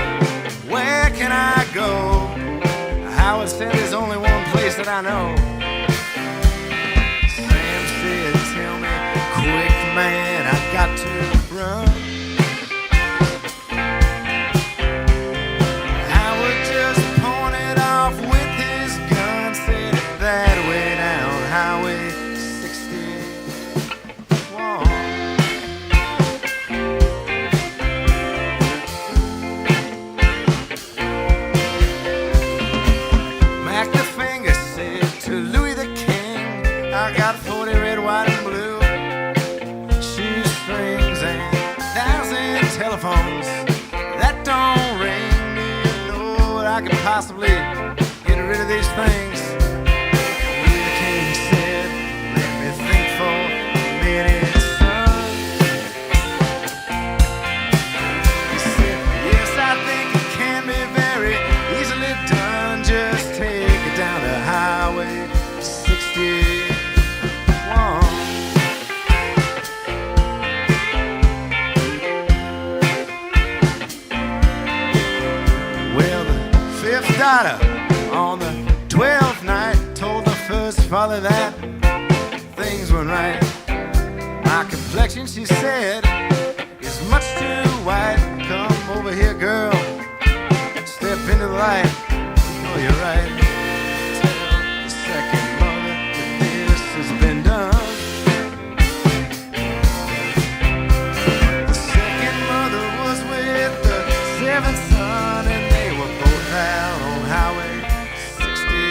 where can I go? Howard said, there's only one place that I know. Sam said, tell me quick, man, I got to run. Howard just pointed off with his gun, said that way down Highway 61. Mac the Finger said to Louis the King, I got 40 red, white, and blue shoestrings and 1,000 telephones that don't ring. Do you know what I could possibly get rid of these things? Louis the King said, let me think for a minute, son. He said, yes, I think it can be very easily done. Just take it down to Highway 61. Well, the fifth daughter on the 12th night told the first father that things weren't right. My complexion, she said, is much too white. Come over here, girl. Step into the light. Oh, you're right. Tell the second mother that this has been done. The second mother was with the seventh son, and they were both out on Highway 61.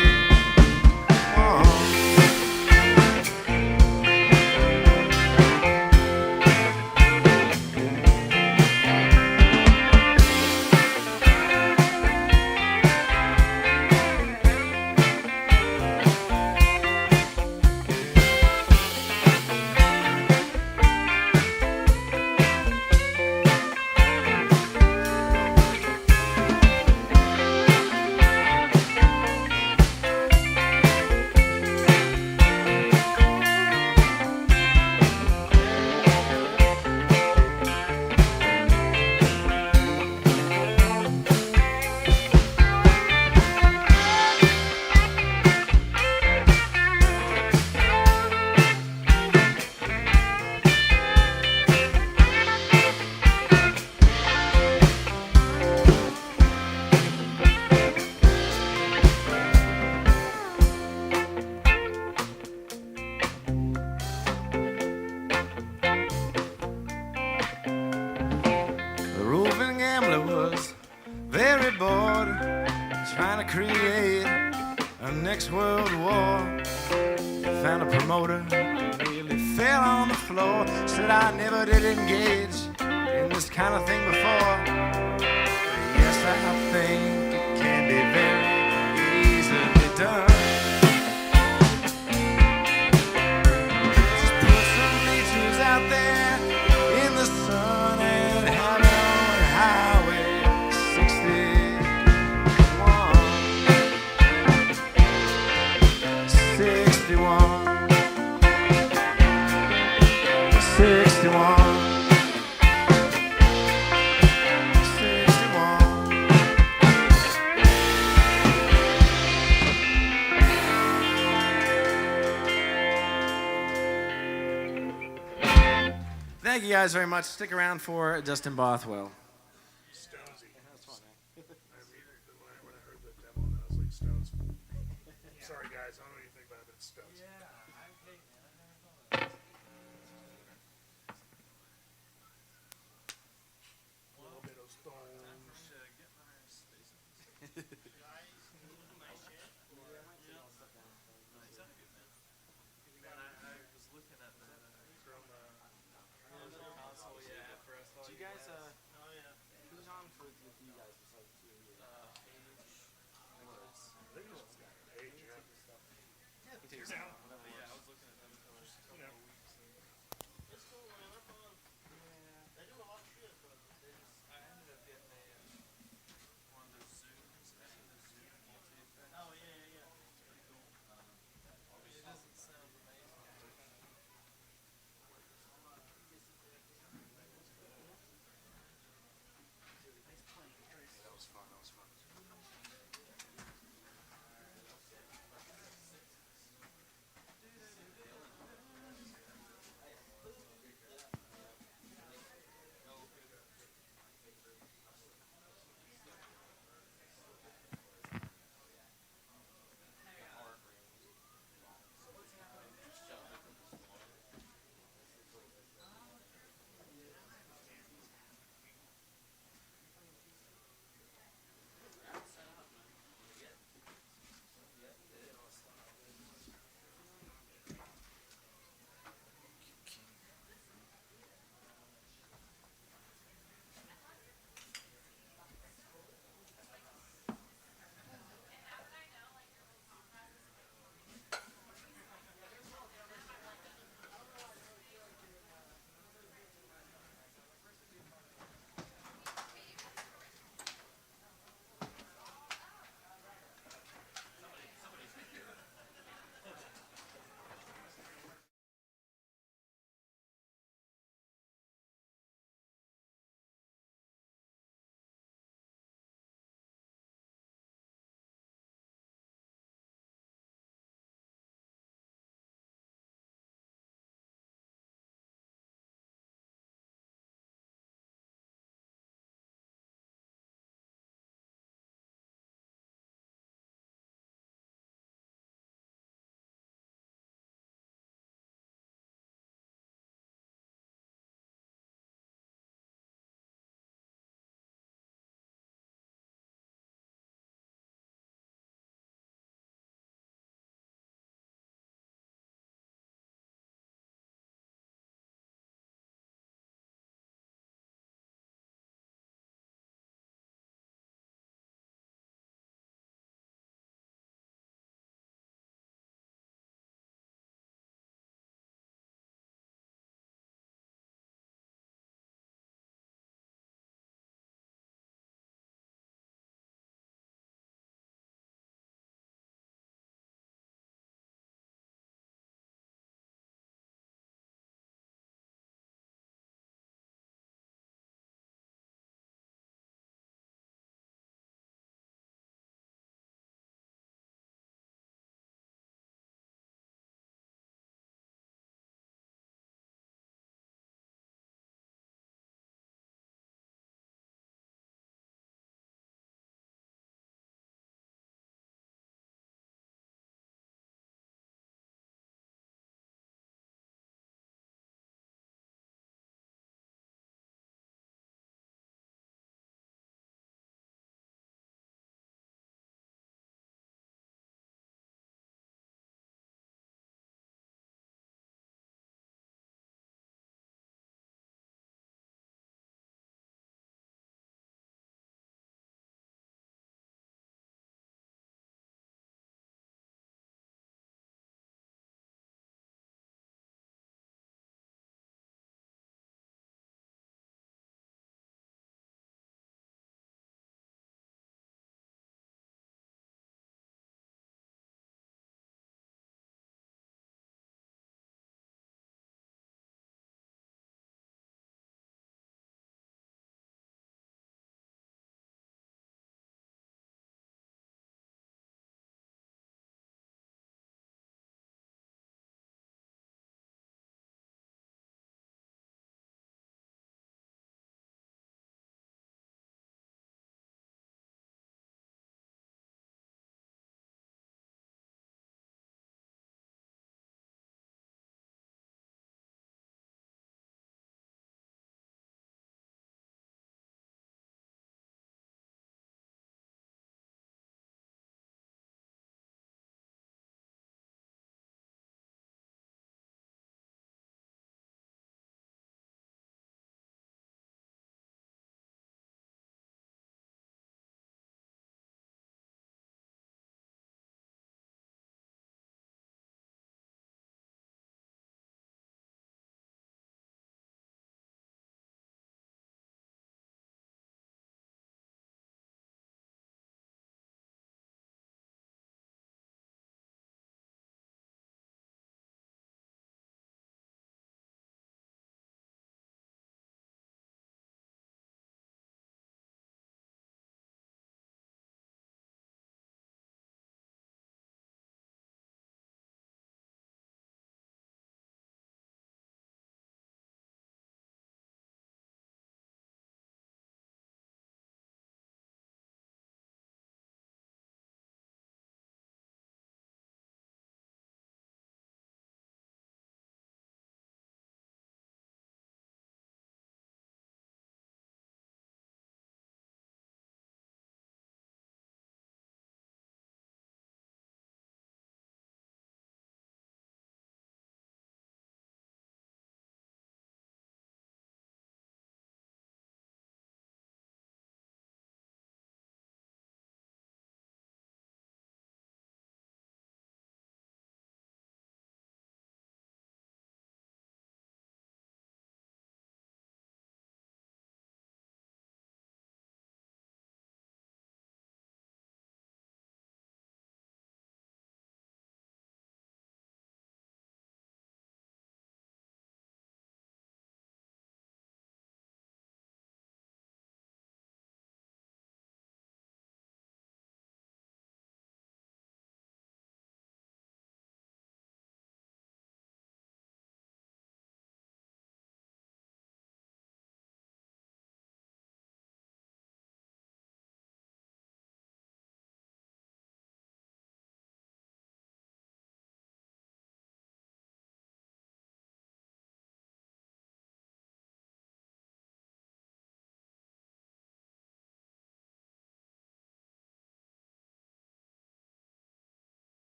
very bored, trying to create a next world war. Found a promoter, nearly fell on the floor. Said I never did engage in this kind of thing before. Yes, I think it can be very easily done. Just put some bleachers out there in the sun. 61. 61. Thank you guys very much. Stick around for Justin Bothwell. Stonesy. When I heard the demo, I was like, Stones. Sorry, guys. I don't know anything about it, but it's Stones. A little bit of Stones. Do you guys, who's on for with you guys besides the two of you? Hey, Jack. You take your time, whatever works. You know.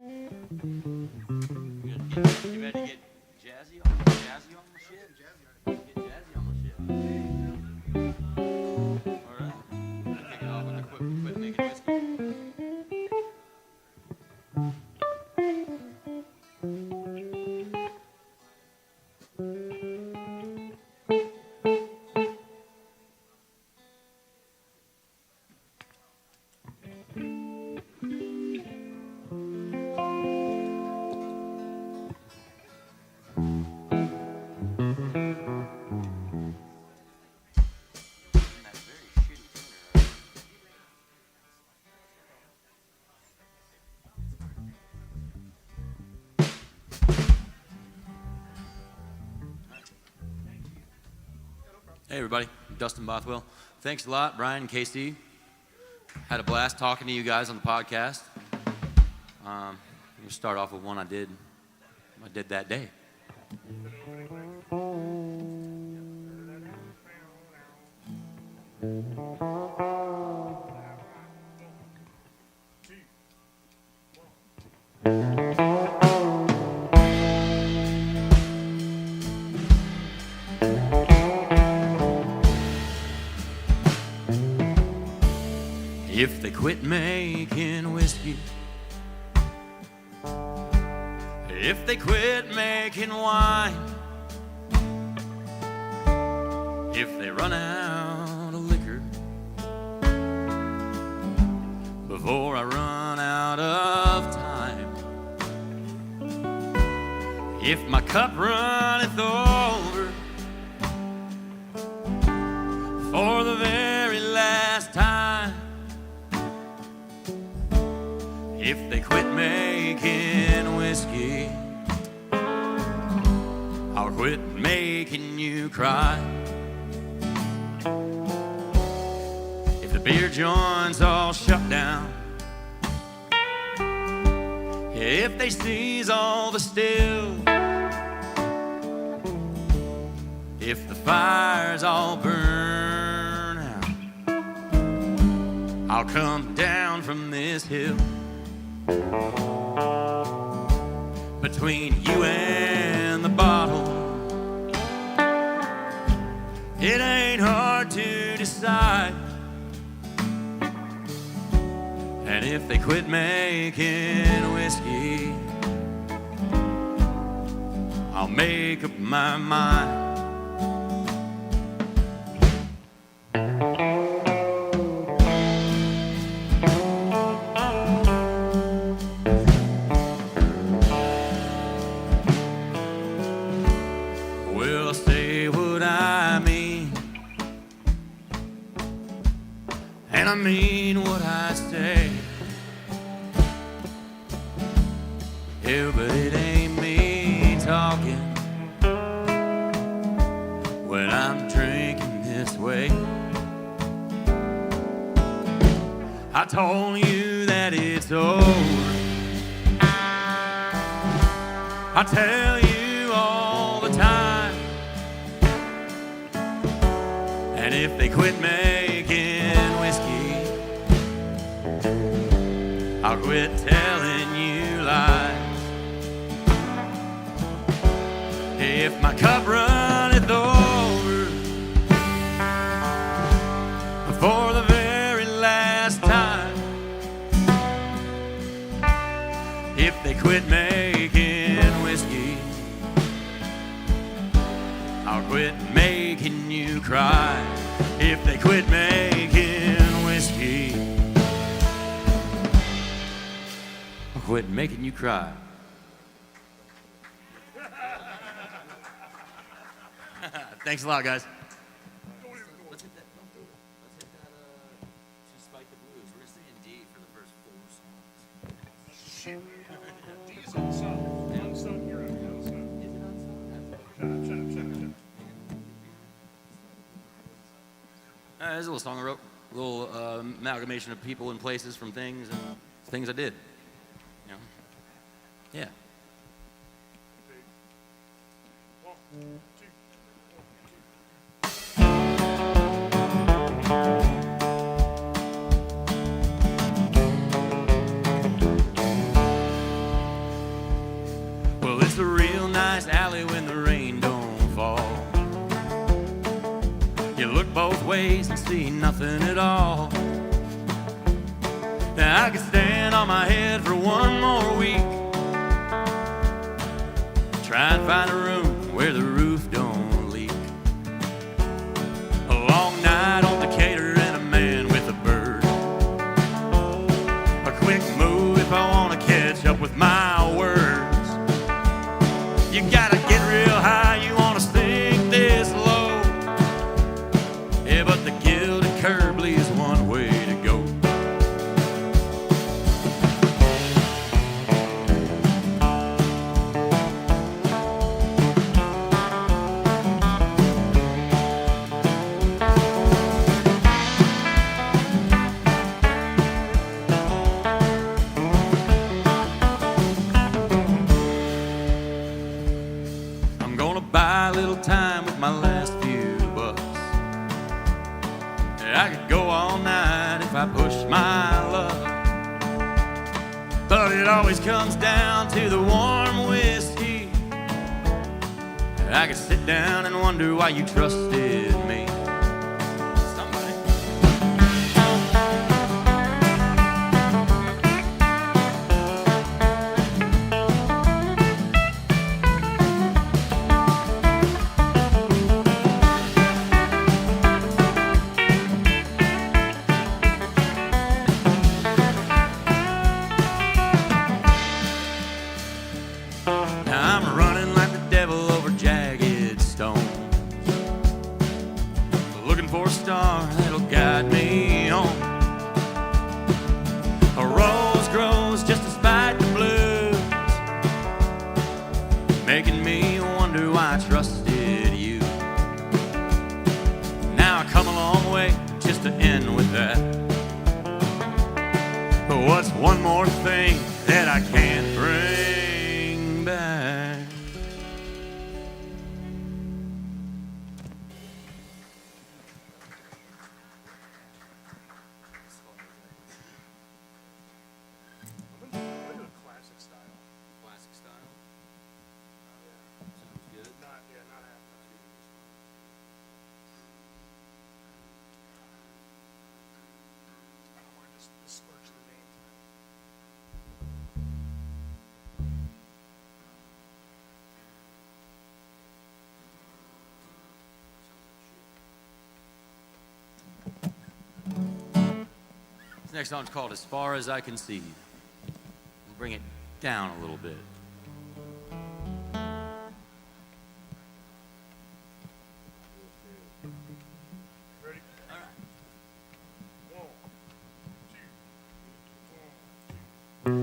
You ready to get jazzy on my shit? Get jazzy on my shit. All right. Kick it off with the quit making whiskey. Hey everybody, Dustin Bothwell. Thanks a lot, Brian and Casey. Had a blast talking to you guys on the podcast. We'll start off with one I did that day. If they quit making whiskey, if they quit making wine, if they run out of liquor before I run out of time, if my cup runneth over for the very last time, if they quit making whiskey, I'll quit making you cry. If the beer joints all shut down, if they seize all the still, if the fires all burn out, I'll come down from this hill. Between you and the bottle, it ain't hard to decide. And if they quit making whiskey, I'll make up my mind. And I mean what I say. Yeah, but it ain't me talking when I'm drinking this way. I told you that it's over. I tell you all the time. And if they quit making whiskey, I'll quit telling you lies. If my cup runneth over for the very last time, if they quit making whiskey, I'll quit making you cry. If they quit making whiskey, I'll quit making you cry. Thanks a lot, guys. Let's hit that. Don't do it. Let's hit that. Just Spike the Blues. We're gonna stay in D for the first 4 songs. D is unsung. Unsung hero. Unsung. Is it unsung? Shut up. There's a little song I wrote. A little amalgamation of people and places from things and things I did. You know? Yeah. One, two. It's a real nice alley when the rain don't fall. You look both ways and see nothing at all. Now I could stand on my head for one more week. Try and find a room where the roof don't leak. A long night on Decatur and a man with a bird. A quick move if I want to catch up with my words. You gotta get real high, you want to sink this low. Yeah, but the gilded curb leaves one way to go. Buy a little time with my last few bucks. I could go all night if I push my luck, but it always comes down to the warm whiskey. I could sit down and wonder why you trusted me. Somebody. I'm running like the devil over jagged stones, looking for a star that'll guide me home. A rose grows just to spite the blues, making me wonder why I trusted you. Now I come a long way just to end with that. But what's one more thing that I can't bring back? I'm gonna do a classic style. Classic style. Yeah. Sounds good. Not halftime. I don't want to just besmirch the name tonight. This next song's called As Far As I Can See. We'll bring it down a little bit. Ready? All right. 1, 2, 1, 2.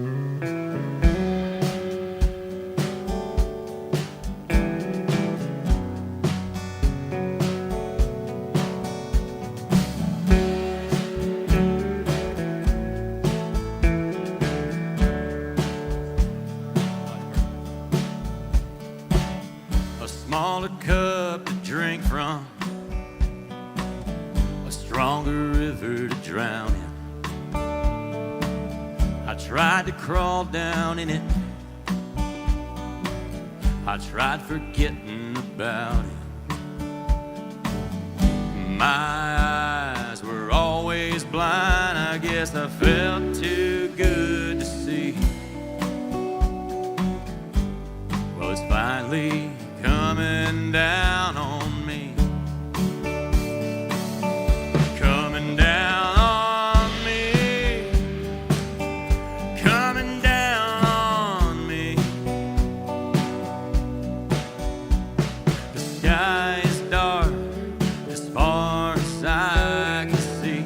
A smaller cup to drink from, a stronger river to drown in. I tried to crawl down in it, I tried forgetting about it. My eyes were always blind, I guess I felt too good to see. Well, it's finally coming down on me. Coming down on me. Coming down on me. The sky is dark as far as I can see.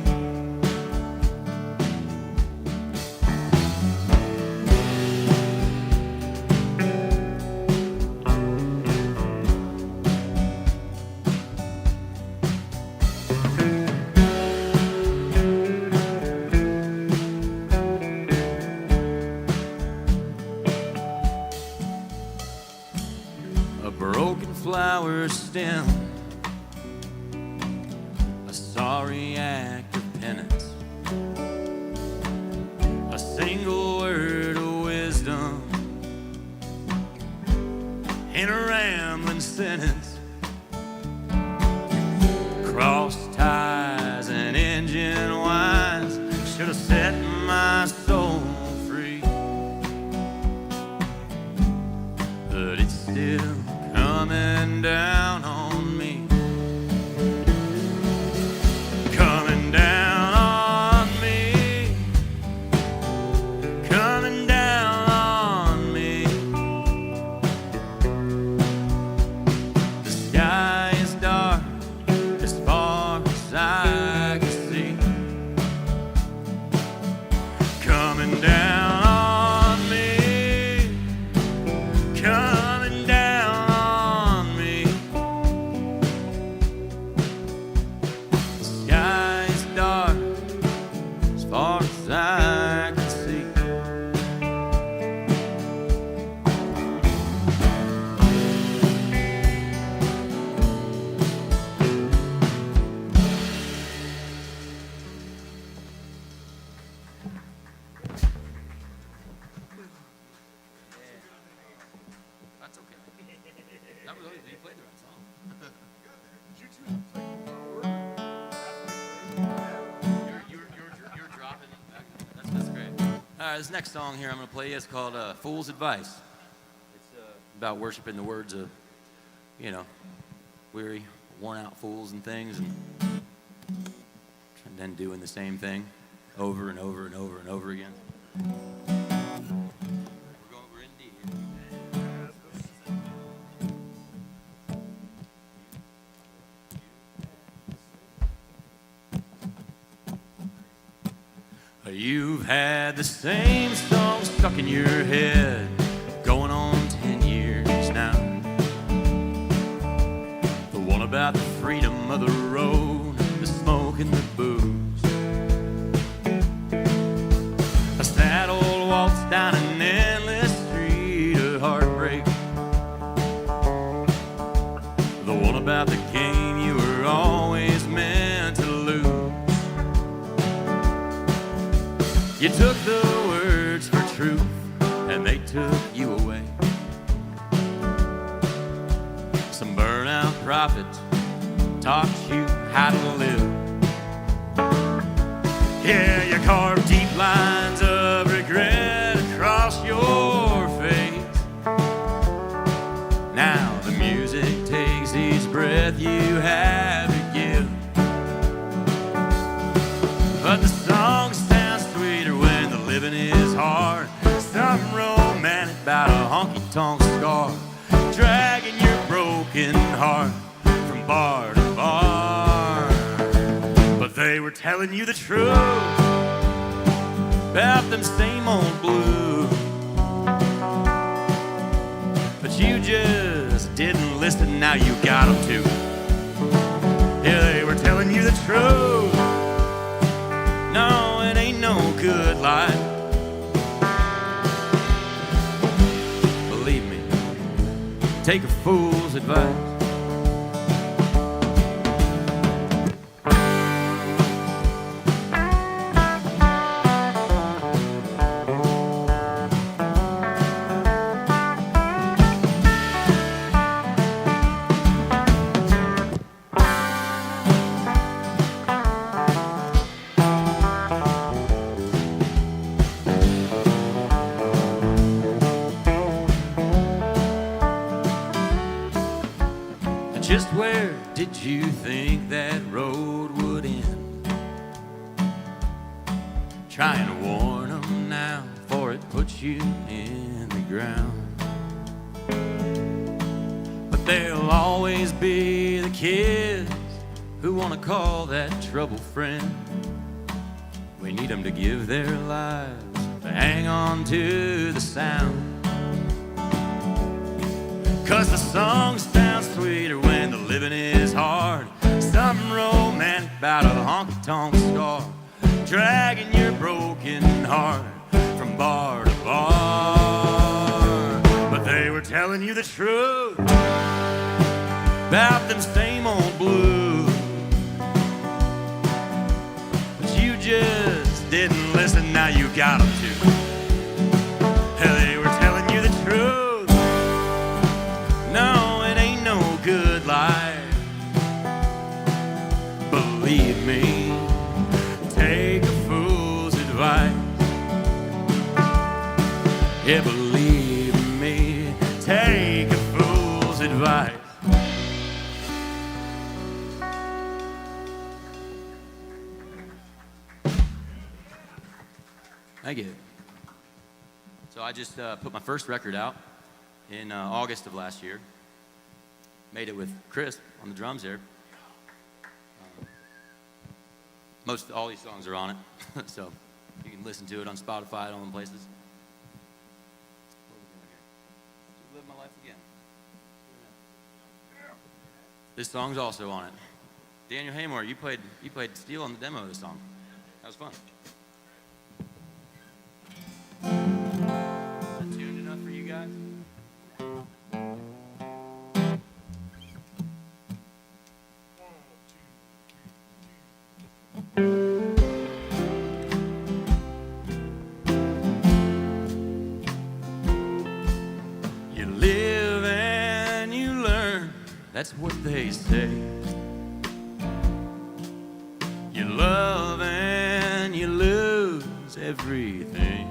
A broken flower stem, a sorry act of penance, a single word of wisdom, in a rambling sentence. Cross ties and engine whines should have set my soul free, but it's still coming down on me, coming down on me, coming down on me. The sky is dark as far as I can see, coming down on me, coming down on me. The sky is dark as far as I can see. That's okay. Not really. You played the right song. Did you two play You're dropping it back. That's great. All right, this next song here I'm going to play is called Fool's Advice. It's about worshiping the words of, weary, worn out fools and things, and then doing the same thing over and over and over and over again. We're in D here. You've had the same song stuck in your head, going on 10 years now. The one about the freedom of the road, the smoke and the booze. A sad old waltz down an endless street of heartbreak. The one about the game you were always meant to lose. You took the words for truth, and they took you away. Some burnout prophet taught you how to live. Yeah, you carved deep lines of regret across your face. Now the music takes each breath you have to give. But the song sounds sweeter when the living is hard. Something romantic about a honky-tonk scar, dragging your broken heart from bar to bar. But they were telling you the truth about them same old blues, but you just didn't listen. Now you got them to. Yeah, they were telling you the truth. No, it ain't no good life. Believe me, take a fool's advice. Just where did you think that road would end? Trying to warn them now, for it puts you in the ground. But there'll always be the kids who want to call that trouble friend. We need them to give their lives to hang on to the sound. 'Cause the song sounds sweeter when the living is hard. Something romantic about a honky-tonk scar, dragging your broken heart from bar to bar. But they were telling you the truth about them same old blues, but you just didn't listen. Now you got them to. They were telling you the truth. No, Yeah, believe me, take a fool's advice. Thank you. So I just put my first record out in August of last year. Made it with Chris on the drums there. All these songs are on it, so you can listen to it on Spotify and all them places. What are we doing here? Live my life again. This song's also on it. Daniel Haymore, you played steel on the demo of this song. That was fun. Is that tuned enough for you guys? You live and you learn, that's what they say. You love and you lose everything.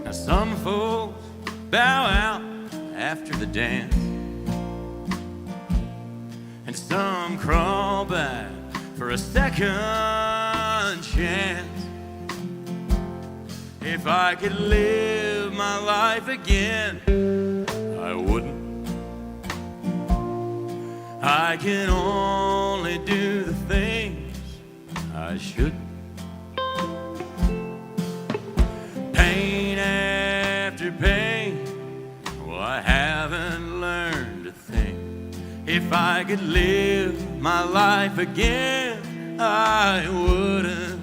Now some folks bow out after the dance, and some crawl back for a second chance. If I could live my life again, I wouldn't. I can only do the things I should. Pain after pain, well, I haven't learned a thing. If I could live my life again, I wouldn't.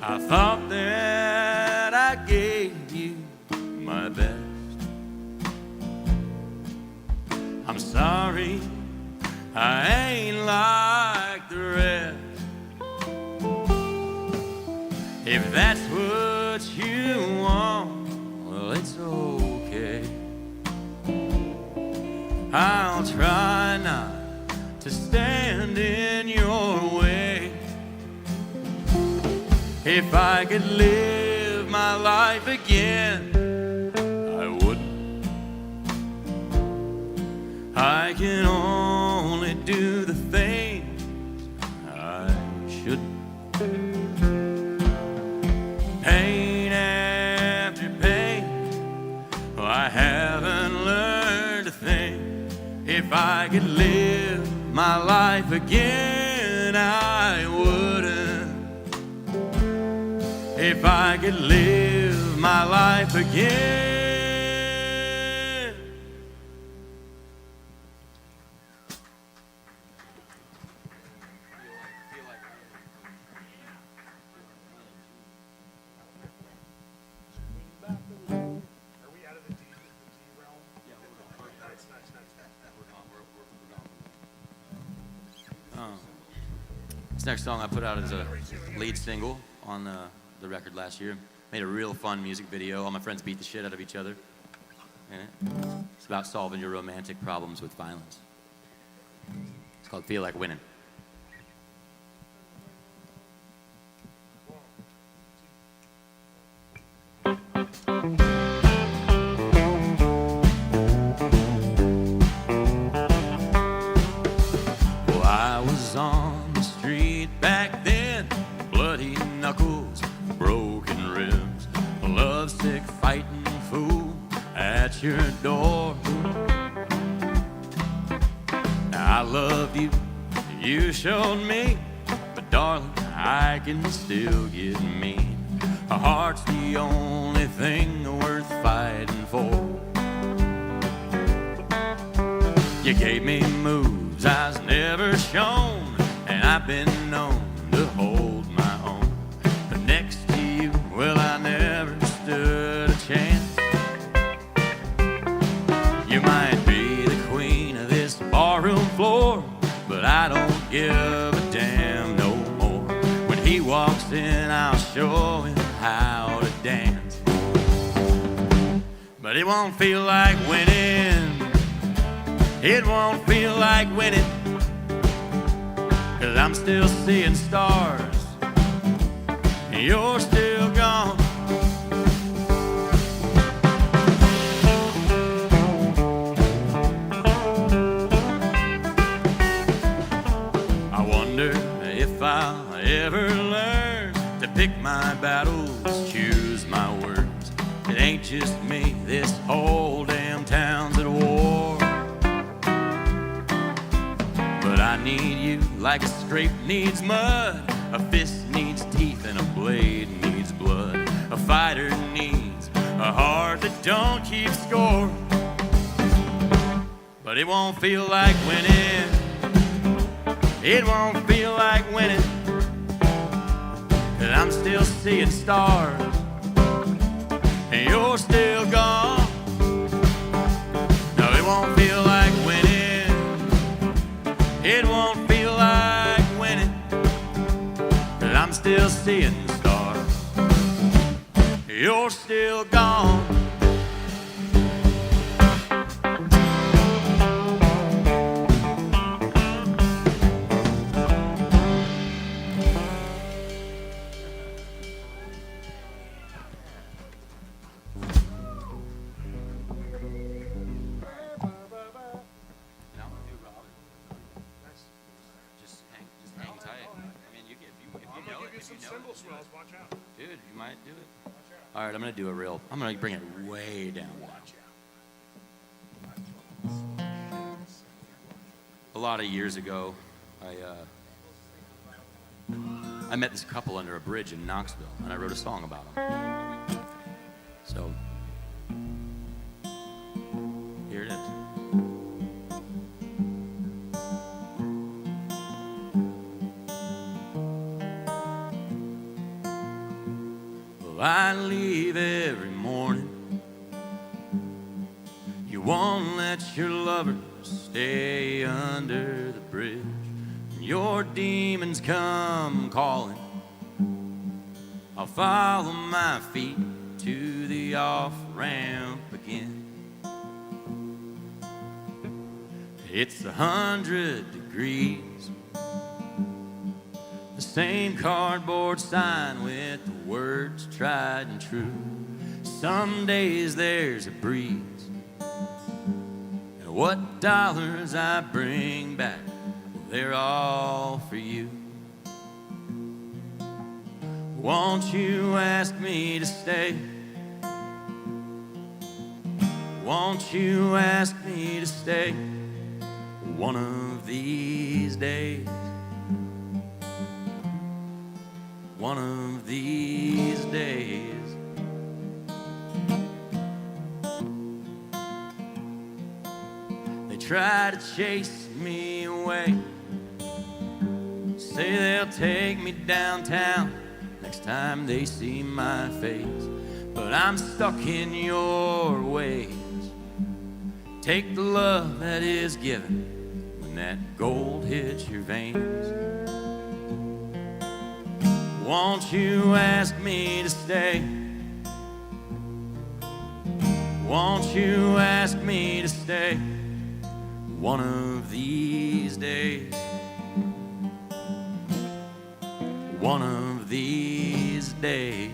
I thought that I gave you my best. I'm sorry, I ain't like the rest. If that's what you want, well, it's okay. I'll try not to stand in your way. If I could live my life again, I wouldn't. I can only do the things I shouldn't. Pain after pain, well, I haven't learned a thing. If I could live my life again, I wouldn't. If I could live my life again. Are we out of the D realm? Yeah, nice. This next song I put out as a lead single on the record last year. Made a real fun music video. All my friends beat the shit out of each other in it. It's about solving your romantic problems with violence. It's called Feel Like Winning. Well, I was on the street back then, bloody knuckles, broken ribs, a lovesick fighting fool at your door. I loved you, you showed me, but darling, I can still get mean. A heart's the only thing worth fighting for. You gave me moves I was never shown, and I've been known to hold my own. But next show him how to dance. But it won't feel like winning. It won't feel like winning. 'Cause I'm still seeing stars. And you're still gone. I wonder if I'll ever learn to pick my battles, choose my words. It ain't just me, this whole damn town's at war. But I need you like a scrape needs mud, a fist needs teeth, and a blade needs blood. A fighter needs a heart that don't keep score. But it won't feel like winning. It won't feel like winning. 'Cause I'm still seeing stars. And you're still gone. No, it won't feel like winning. It won't feel like winning. 'Cause I'm still seeing stars. You're still gone. Cymbal swells, watch out. Dude, you might do it. All right, I'm gonna do a real. I'm gonna bring it way down. A lot of years ago, I met this couple under a bridge in Knoxville, and I wrote a song about them. So here it is. I leave every morning. You won't let your lover stay under the bridge. Your demons come calling. I'll follow my feet to the off-ramp again. It's 100 degrees. The same cardboard sign with the words tried and true. Some days there's a breeze, and what dollars I bring back, well, they're all for you. Won't you ask me to stay? Won't you ask me to stay one of these days? One of these days. They try to chase me away, say they'll take me downtown next time they see my face. But I'm stuck in your ways. Take the love that is given when that gold hits your veins. Won't you ask me to stay? Won't you ask me to stay one of these days? One of these days.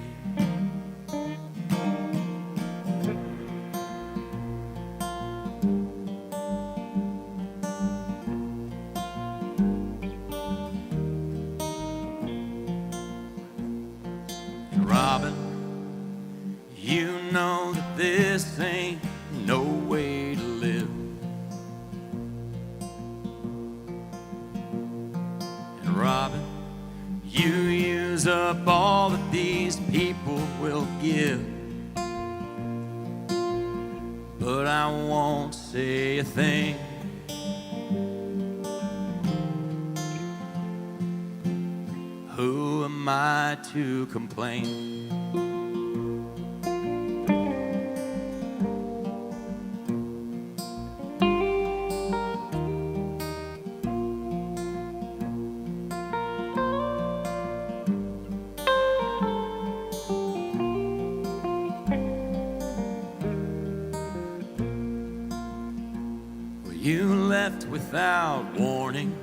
Robin, you know that this ain't no way to live. And Robin, you use up all that these people will give. But I won't say a thing. Who am I to complain? You left without warning.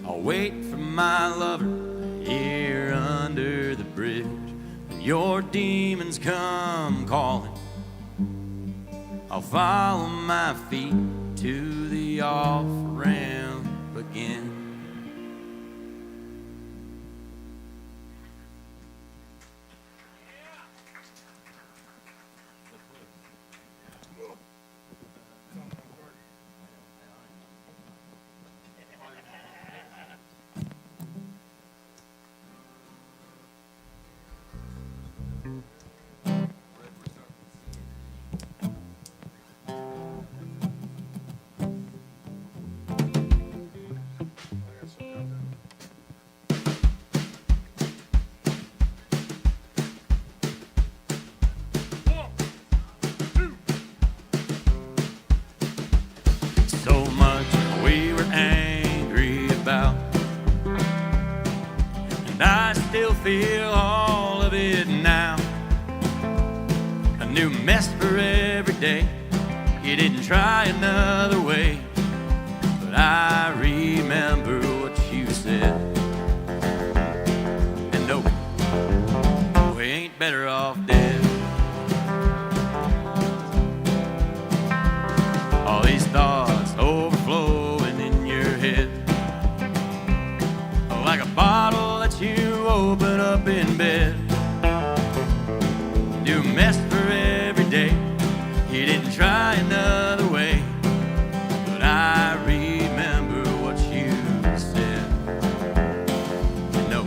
I'll wait for my lover here under the bridge. When your demons come calling, I'll follow my feet to the off-ramp again. So much we were angry about, and I still feel all of it now. A new mess for every day. You didn't try another way, but I remember what you said. And no, we ain't better off dead. All these thoughts overflowing in your head, like a bottle that you open up in bed. New mess for every day. You didn't try another way, but I remember what you said. And no,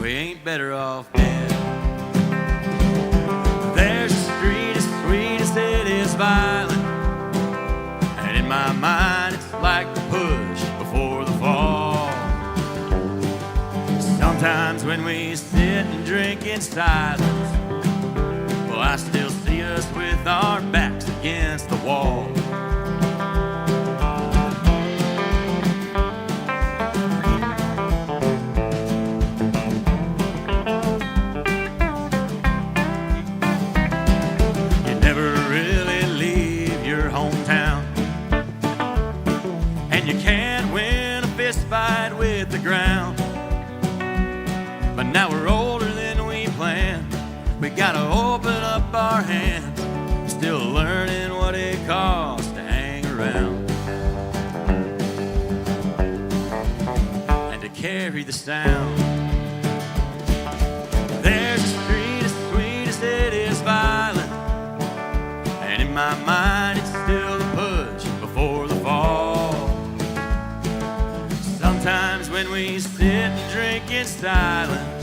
we ain't better off dead. There's a street as sweet as it is violent, and in my mind it's like the push before the fall. Sometimes when we sit and drink in silence, well, I still see us with our backs against the wall. You never really leave your hometown, and you can't win a fist fight with the ground. But now we're older than we planned. We gotta open up our hands, still learning what it costs to hang around and to carry the sound. There's a street as sweet as it is violent, and in my mind it's still the push before the fall. Sometimes when we sit and drink in silence,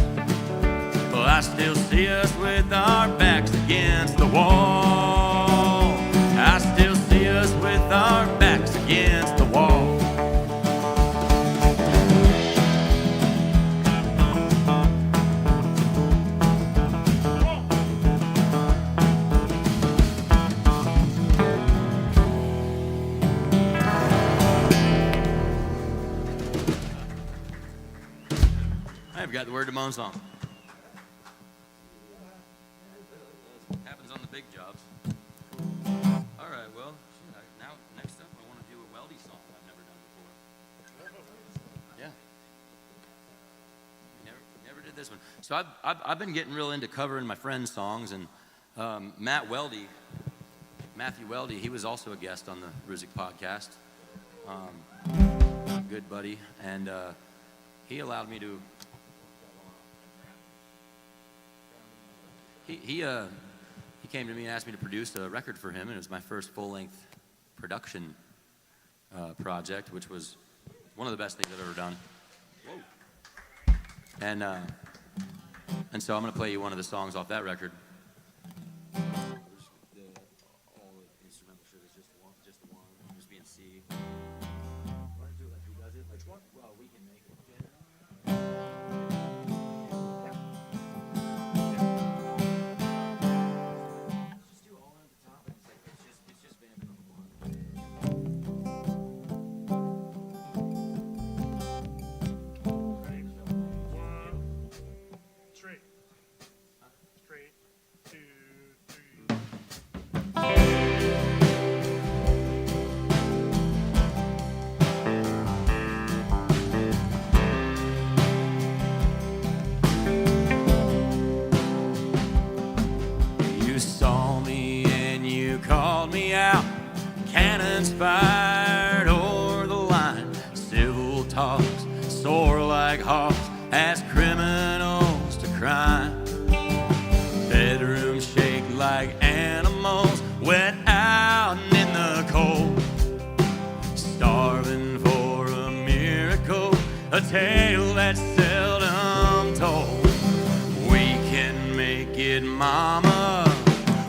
well, I still see us with our backs against the wall. I still see us with our backs against the wall. I forgot the word to my own song. Happens on the big jobs. All right, well, now next up I want to do a Weldy song I've never done before. Yeah. Never did this one. So I've been getting real into covering my friends' songs, and Matthew Weldy, he was also a guest on the Roosic podcast. Good buddy, and he allowed me to. He came to me and asked me to produce a record for him, and it was my first full-length production project, which was one of the best things I've ever done. Whoa. And so I'm going to play you one of the songs off that record. All the instrumental shit is just the one, just being C. Want to do it like who does it? Which one? Well, we can make it. crying. Bedroom shake like animals wet out in the cold. Starving for a miracle, a tale that's seldom told. We can make it, mama.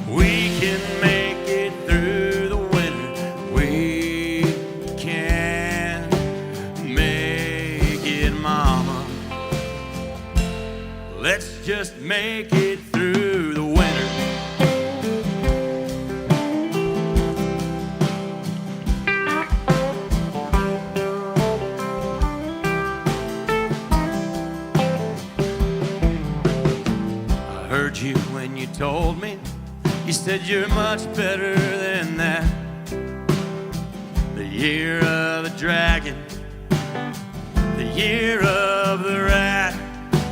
We can make it through the winter. We can make it, mama. Let's just make it through the winter. I heard you when you told me. You said you're much better than that. The year of the dragon, the year of the rat.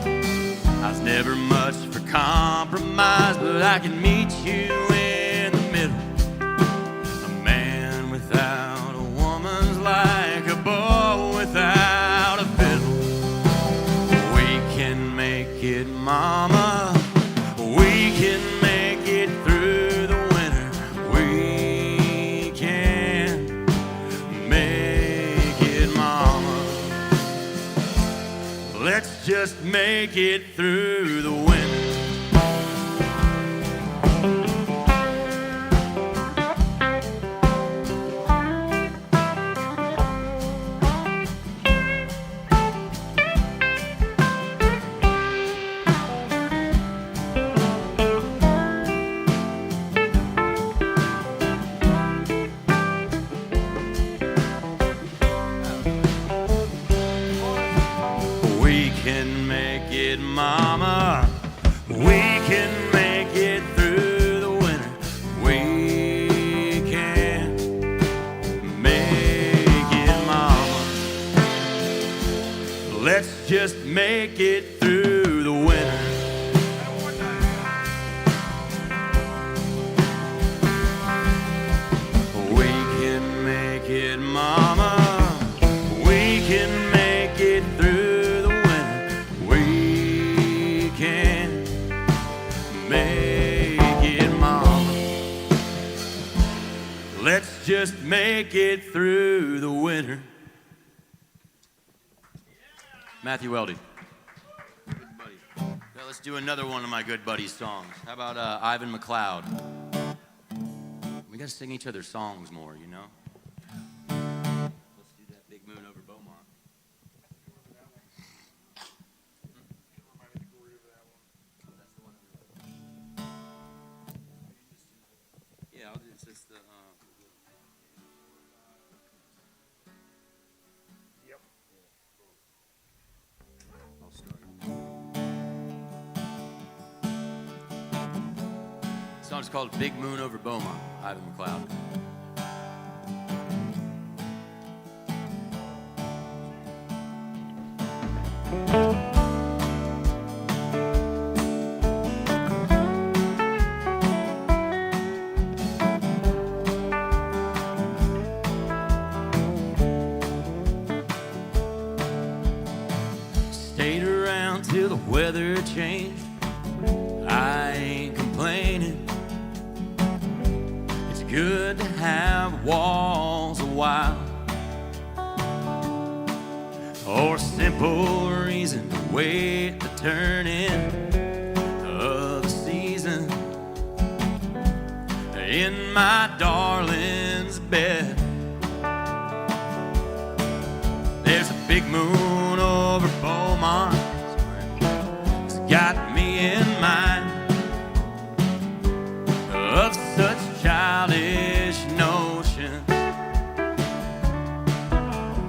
I was never much for compromise, but I can meet you in the middle. A man without a woman's like a bow without a fiddle. We can make it, mama. We can make it through the winter. We can make it, mama. Let's just make it through the winter. We can make it, mama. We can make it through the winter. We can make it, mama. Let's just make it through the winter. We can make it, mama. We can make it through the winter. We can make it, mama. Let's just make it through the winter. Matthew Weldy. Good buddy. Now let's do another one of my good buddies' songs. How about Ivan McLeod? We gotta sing each other's songs more, you know? Let's do that Big Moon over Beaumont. Yeah, I'll do just the. Yep. I'll start. The song's called Big Moon Over Beaumont, Ivan McLeod. Stayed around till the weather changed. I ain't complaining. It's good to have walls a while, or a simple reason to wait the turning of the season. In my darling's bed, there's a big moon over Beaumont. It's got me in mind of such childish notions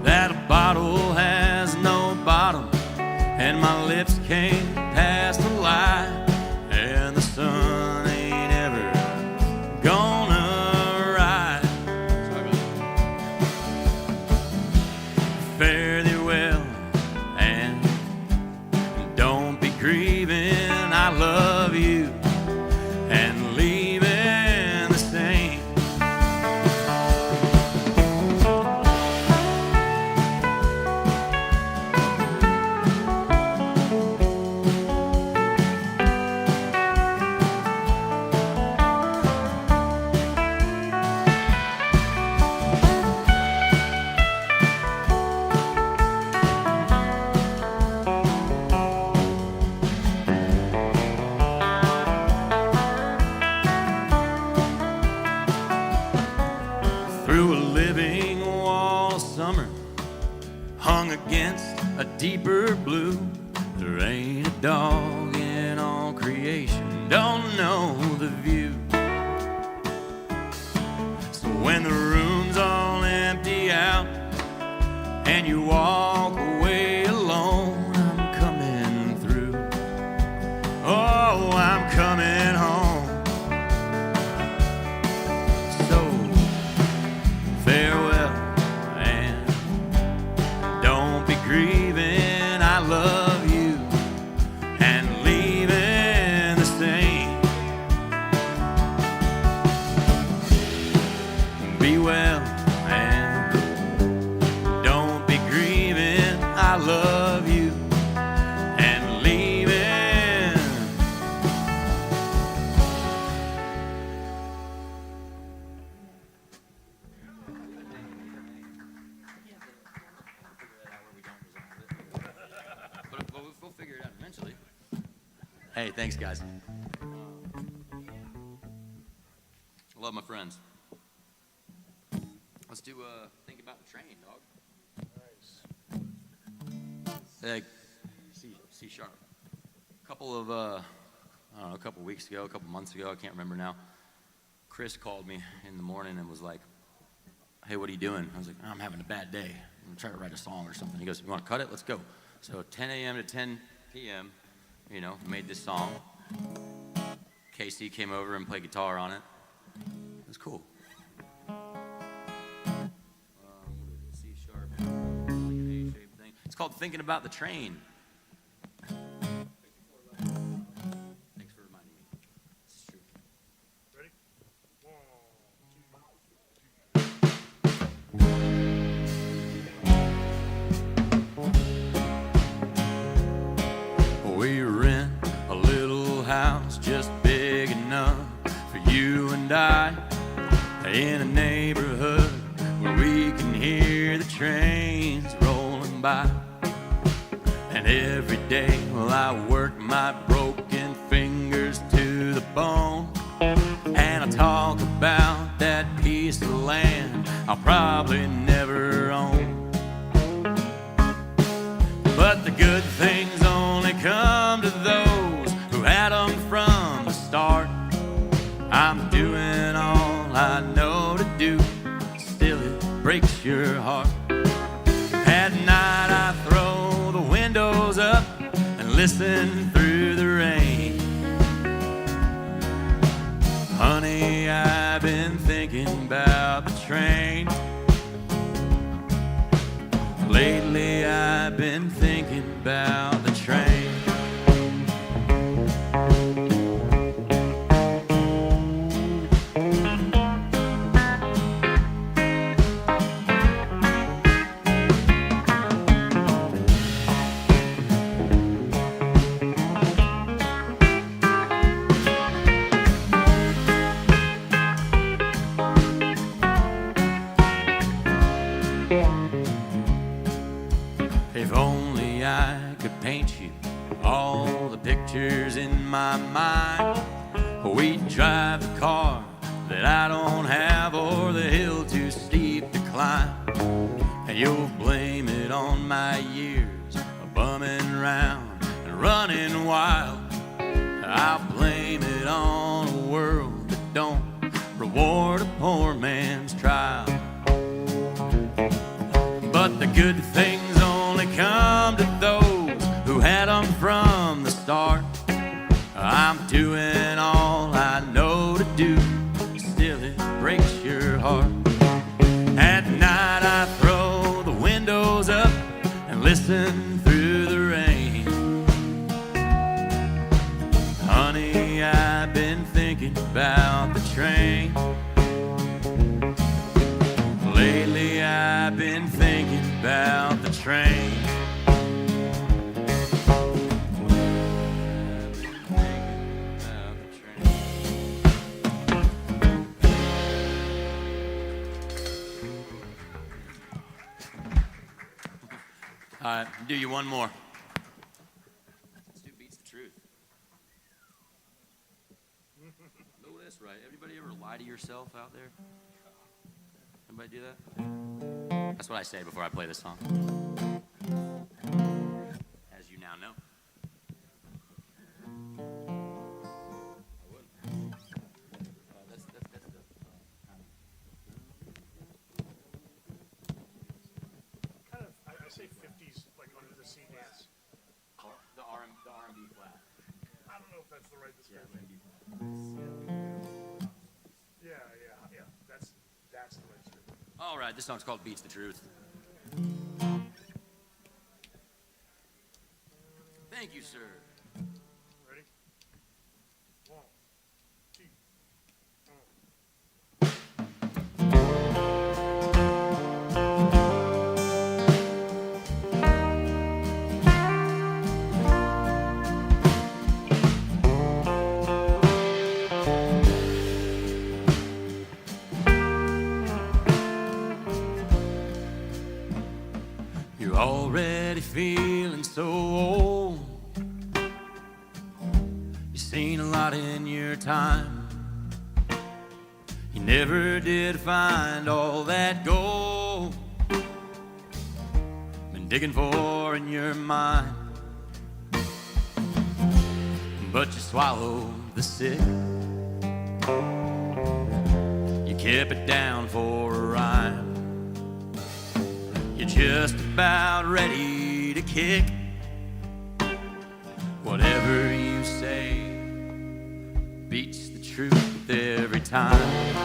that a bottle has no bottom and my lips can't pass the light, and the sun ain't ever gonna rise. Fare thee well, and don't be grieving. I love you, and leaving the same. deeper blue. There ain't a dog in all creation don't know the view. So when the room's all empty out and you walk away alone, I'm coming through. Oh, I'm coming home. So farewell and don't be grieving. I love you and leaving the same. Be well and don't be grieving. I love you and leaving. But we'll figure it out eventually. Hey, thanks, guys. I love my friends. Let's do think about the train, dog. Nice. C sharp. A couple of I don't know, a couple weeks ago, a couple months ago, I can't remember now. Chris called me in the morning and was like, "Hey, what are you doing?" I was like, "I'm having a bad day. I'm gonna try to write a song or something." He goes, "You want to cut it? Let's go." So 10 a.m. to 10 p.m., made this song. Casey came over and played guitar on it. It was cool. C sharp, like an A-shaped thing. It's called Thinking About the Train. Thanks for reminding me. It's true. Ready? 1, 2, 3. We rent a little house just big enough for you and I, in a neighborhood where we can hear the trains rolling by. And every day, well, I work my broken fingers to the bone, and I talk about that piece of land I'll probably never own. But the good things only come to those who had them from the start. I'm doing all I know to do, still it breaks your heart. At night I throw the windows up and listen through the rain. Honey, I've been thinking about the train. Lately I've been thinking about the train. If only I could paint you all the pictures in my mind. We'd drive the car that I don't have, or the hill too steep to climb. And you'll blame it on my years of bumming around and running wild. I'll blame it on a world that don't reward a poor man's trial. But the good things only come to those who had them from the start. I'm doing all I know to do, still it breaks your heart. At night I throw the windows up and listen through the rain. Honey, I've been thinking about the train. Lately I've been thinking about the train. All right, do you one more. This dude beats the truth. Know this, right? Everybody ever lie to yourself out there? Anybody do that? That's what I say before I play this song. I don't know if that's the right description. Yeah. That's the right description. All right, this song's called Beats the Truth. Thank you, sir. Ready? 1, 2. You're already feeling so old. You've seen a lot in your time. You never did find all that gold been digging for in your mind. But you swallowed the sick. You kept it down for a rhyme. You're just about ready to kick. Whatever you say beats the truth every time.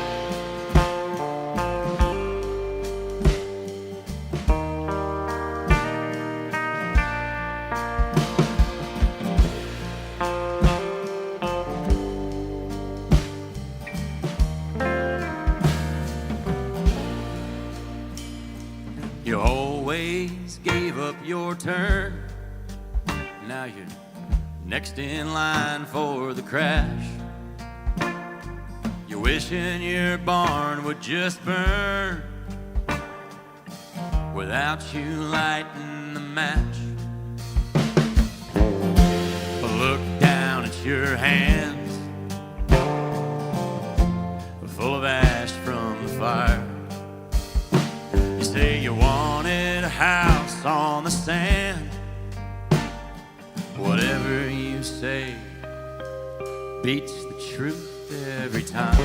You always gave up your turn. Now you're next in line for the crash. You're wishing your barn would just burn without you lighting the match. But look down at your hands, full of ash from the fire. You say you wanted a house on the sand. Whatever you say beats the truth every time.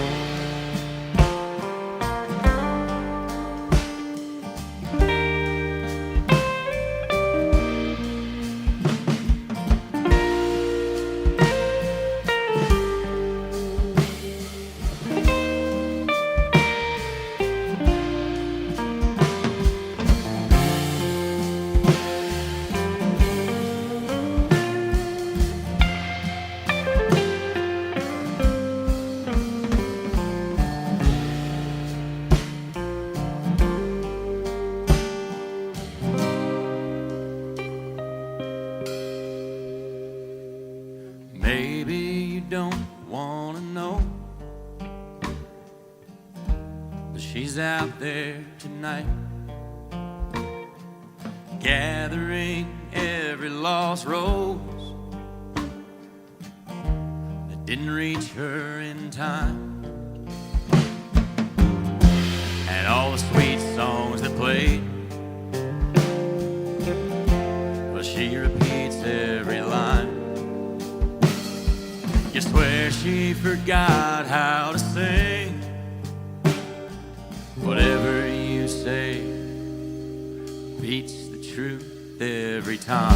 Maybe you don't wanna know, but she's out there tonight, gathering every lost rose that didn't reach her in time, and all the sweet songs that played, well, she repeats every line. You swear she forgot how to sing. Whatever you say beats the truth every time.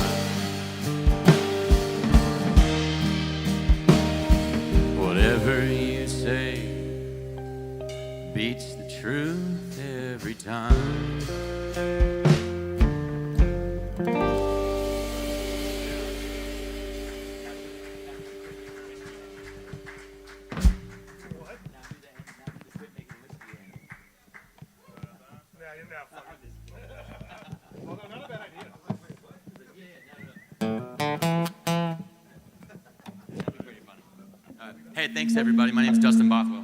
Whatever you say beats the truth every time. Hey, thanks everybody. My name's Justin Bothwell.